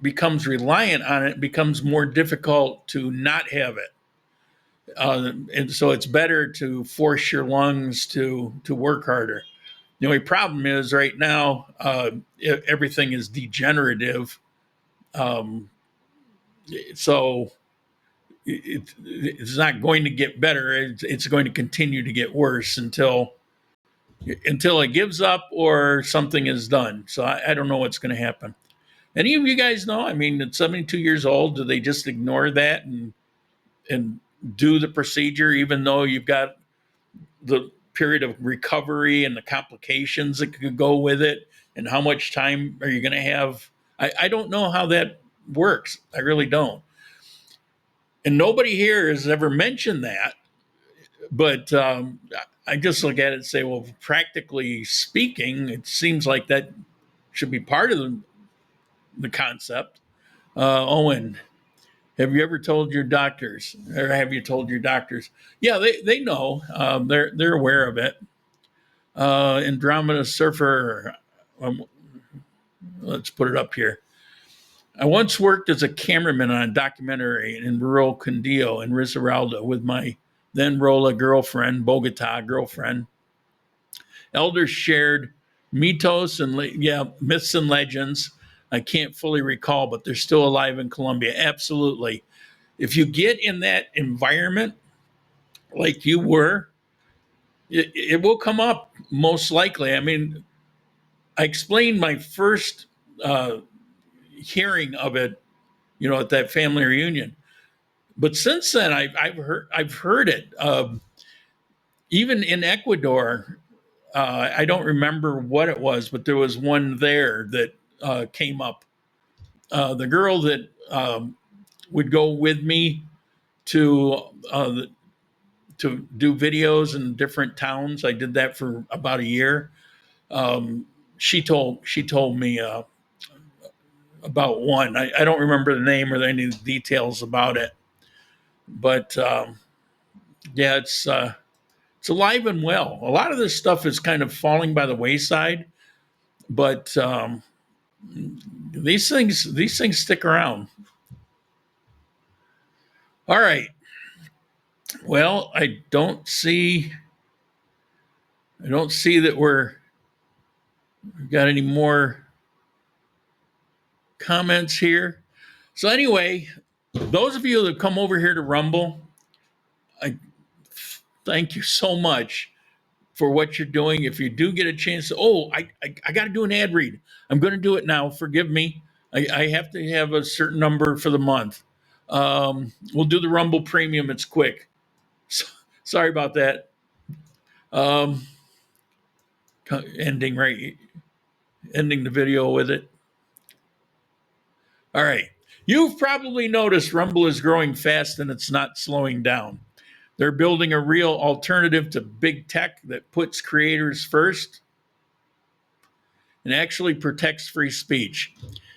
C: becomes reliant on it, becomes more difficult to not have it. And so it's better to force your lungs to work harder. The only problem is right now, everything is degenerative. So it's not going to get better. It's going to continue to get worse until it gives up or something is done. So I don't know what's going to happen. Any of you guys know? I mean, at 72 years old, do they just ignore that and do the procedure, even though you've got the period of recovery and the complications that could go with it? And how much time are you going to have? I don't know how that works. I really don't. And nobody here has ever mentioned that. But I just look at it and say, well, practically speaking, it seems like that should be part of the concept. Owen, have you ever told your doctors, or have you told your doctors? Yeah, they know. They're aware of it. Andromeda Surfer, let's put it up here. I once worked as a cameraman on a documentary in rural Quindio in Risaralda with my then Rolla girlfriend, Bogota girlfriend. Elders shared myths and legends. I can't fully recall, but they're still alive in Colombia. Absolutely. If you get in that environment like you were, it will come up most likely. I mean, I explained my first hearing of it, at that family reunion. But since then, I've heard it. Even in Ecuador, I don't remember what it was, but there was one there that came up. The girl that would go with me to do videos in different towns. I did that for about a year. She told me about one. I don't remember the name or any details about it, but yeah, it's alive and well. A lot of this stuff is kind of falling by the wayside, but These things stick around. All right. Well, I don't see that we've got any more comments here. So anyway, those of you that come over here to Rumble, I thank you so much for what you're doing. If you do get a chance, I got to do an ad read. I'm going to do it now. Forgive me. I have to have a certain number for the month. We'll do the Rumble Premium. It's quick. So, sorry about that. Ending the video with it. All right. You've probably noticed Rumble is growing fast and it's not slowing down. They're building a real alternative to big tech that puts creators first and actually protects free speech.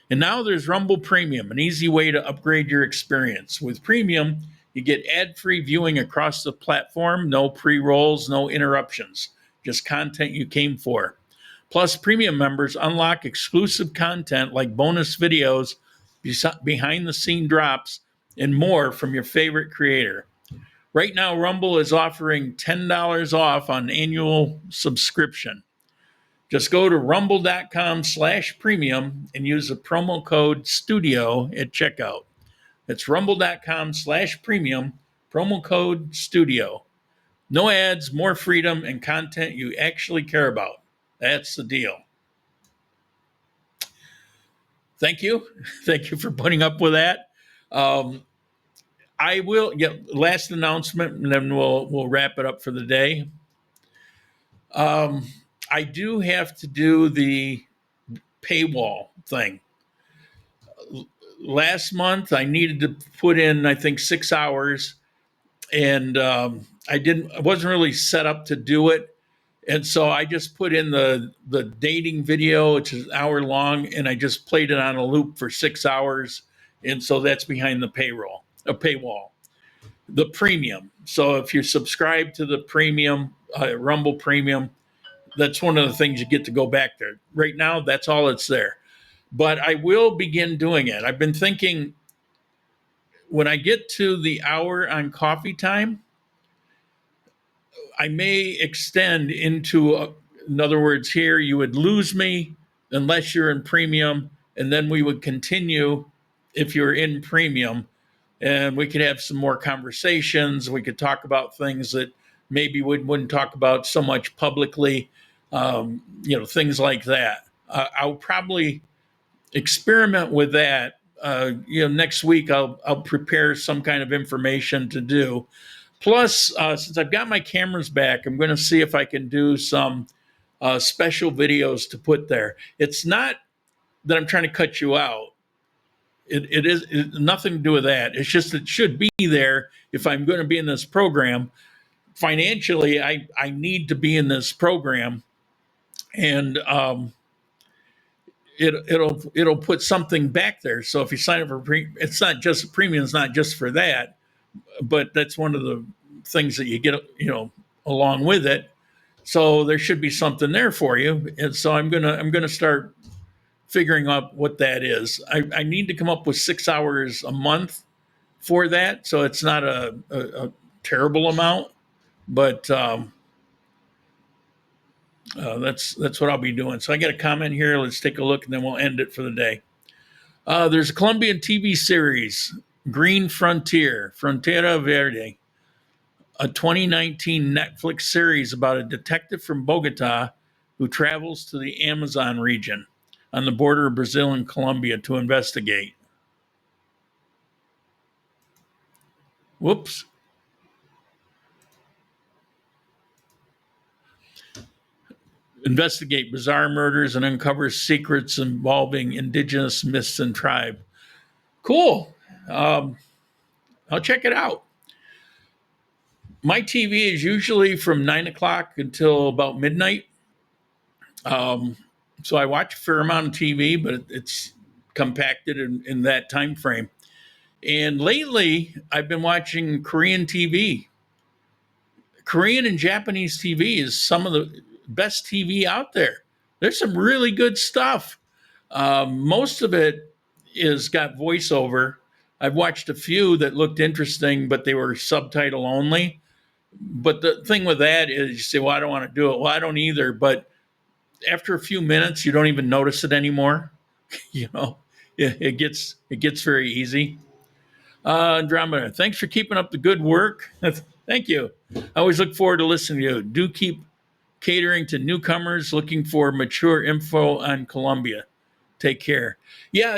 C: And now there's Rumble Premium, an easy way to upgrade your experience. With Premium, you get ad-free viewing across the platform, no pre-rolls, no interruptions, just content you came for. Plus, Premium members unlock exclusive content like bonus videos, behind-the-scene drops, and more from your favorite creator. Right now, Rumble is offering $10 off on annual subscription. Just go to rumble.com/premium and use the promo code STUDIO at checkout. That's rumble.com/premium, promo code STUDIO. No ads, more freedom, and content you actually care about. That's the deal. Thank you. Thank you for putting up with that. I will get last announcement, and then we'll wrap it up for the day. I do have to do the paywall thing. Last month, I needed to put in, I think, 6 hours, and I wasn't really set up to do it. And so I just put in the dating video, which is an hour long, and I just played it on a loop for 6 hours. And so that's behind the paywall. The premium. So if you subscribe to the premium, Rumble Premium, that's one of the things you get to go back there. Right now, that's all it's there. But I will begin doing it. I've been thinking when I get to the hour on coffee time, I may extend into, in other words, here you would lose me unless you're in premium, and then we would continue if you're in premium, and we could have some more conversations. We could talk about things that maybe we wouldn't talk about so much publicly, things like that. I'll probably experiment with that. Next week I'll prepare some kind of information to do. Plus, since I've got my cameras back, I'm going to see if I can do some special videos to put there. It's not that I'm trying to cut you out. It is nothing to do with that. It's just it should be there if I'm going to be in this program. Financially, I need to be in this program, and it'll put something back there. So if you sign up for it's not just premium. It's not just for that, but that's one of the things that you get, along with it. So there should be something there for you. And so I'm gonna start figuring out what that is. I need to come up with 6 hours a month for that. So it's not a terrible amount, but that's what I'll be doing. So I got a comment here. Let's take a look, and then we'll end it for the day. There's a Colombian TV series, Green Frontier, Frontera Verde, a 2019 Netflix series about a detective from Bogota who travels to the Amazon region on the border of Brazil and Colombia to investigate. Whoops. Investigate bizarre murders and uncover secrets involving indigenous myths and tribe. Cool. I'll check it out. My TV is usually from 9 o'clock until about midnight. So I watch a fair amount of TV, but it's compacted in that time frame. And lately, I've been watching Korean TV. Korean and Japanese TV is some of the best TV out there. There's some really good stuff. Most of it is got voiceover. I've watched a few that looked interesting, but they were subtitle only. But the thing with that is you say, well, I don't want to do it. Well, I don't either. But after a few minutes, you don't even notice it anymore. It gets very easy. Andromeda, thanks for keeping up the good work. Thank you. I always look forward to listening to you. Do keep catering to newcomers looking for mature info on Colombia. Take care. Yeah,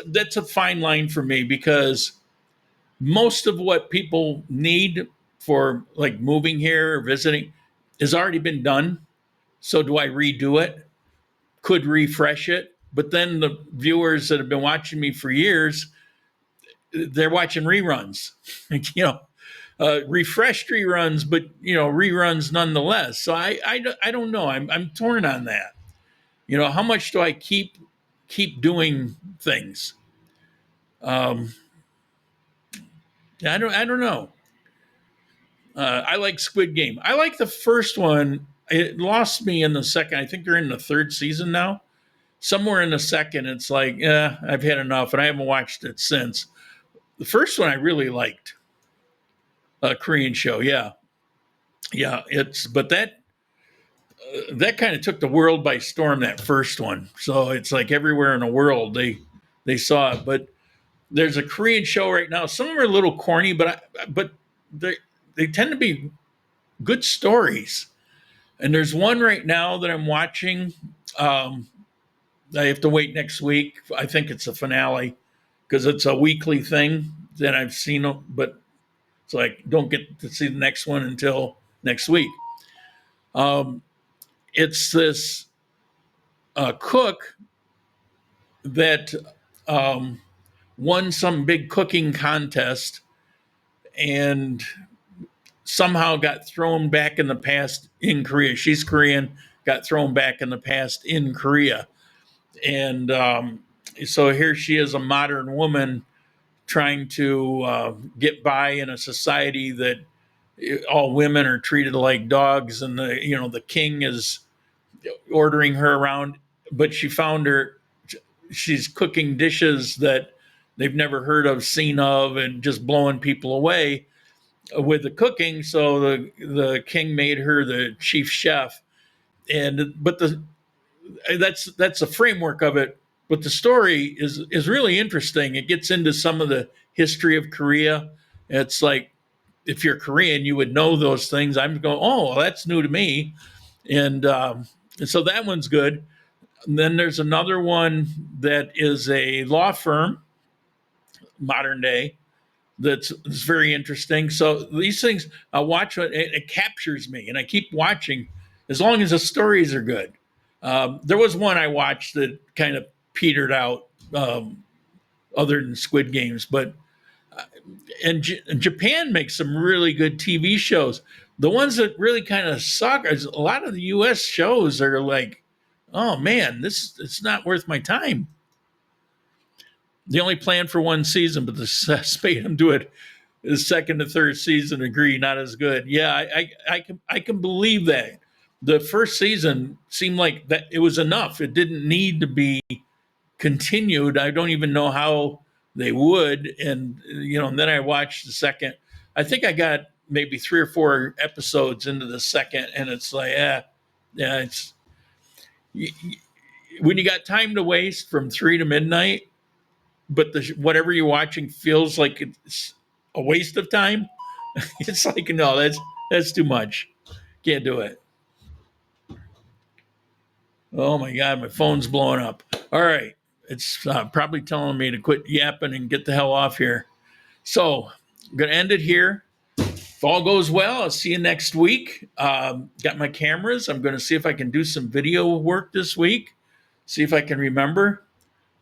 C: that's a fine line for me because most of what people need for like moving here or visiting has already been done. So do I redo it? Could refresh it. But then the viewers that have been watching me for years, they're watching reruns, refreshed reruns, but reruns nonetheless. So I don't know. I'm torn on that. How much do I keep doing things? I don't know. I like Squid Game. I like the first one. It lost me in the second. I think they're in the third season now. Somewhere in the second, it's like, I've had enough, and I haven't watched it since. The first one I really liked. A Korean show, yeah. But that kind of took the world by storm, that first one. So it's like everywhere in the world they saw it. But there's a Korean show right now. Some of them are a little corny, but they tend to be good stories. And there's one right now that I'm watching. I have to wait next week. I think it's a finale because it's a weekly thing that I've seen, but so I don't get to see the next one until next week. It's this cook that won some big cooking contest and somehow got thrown back in the past in Korea. She's Korean, got thrown back in the past in Korea. And so here she is, a modern woman trying to get by in a society that all women are treated like dogs, and the king is ordering her around. But she's cooking dishes that they've never heard of, seen of, and just blowing people away with the cooking. So the king made her the chief chef, but that's the framework of it. But the story is really interesting. It gets into some of the history of Korea. It's like, if you're Korean, you would know those things. I'm going, oh, well, that's new to me. And so that one's good. And then there's another one that is a law firm, modern day, that's very interesting. So these things, I watch it captures me, and I keep watching as long as the stories are good. There was one I watched that kind of petered out, other than Squid Games, but and Japan makes some really good TV shows. The ones that really kind of suck is a lot of the U.S. shows are like, oh man, it's not worth my time. They only planned for one season, but the Spatum do it the second to third season agree not as good. Yeah, I can believe that. The first season seemed like that it was enough. It didn't need to be continued. I don't even know how they would. And and then I watched the second. I think I got maybe 3 or 4 episodes into the second, and it's like, it's when you got time to waste from 3 to midnight, but whatever you're watching feels like it's a waste of time. It's like, no, that's too much. Can't do it. Oh my God, my phone's blowing up. All right. It's probably telling me to quit yapping and get the hell off here. So I'm going to end it here. If all goes well, I'll see you next week. Got my cameras. I'm going to see if I can do some video work this week. See if I can remember.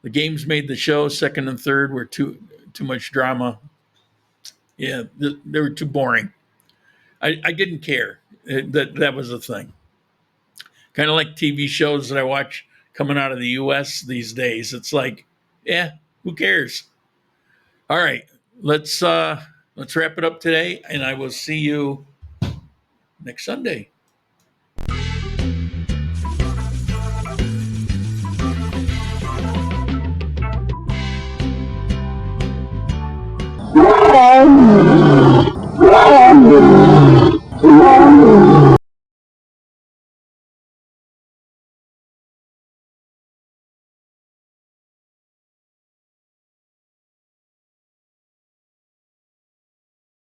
C: The games made the show. Second and third were too much drama. Yeah, they were too boring. I didn't care. That was the thing. Kind of like TV shows that I watch coming out of the U.S. these days. It's like, who cares? All right, let's wrap it up today, and I will see you next Sunday.
E: Okay.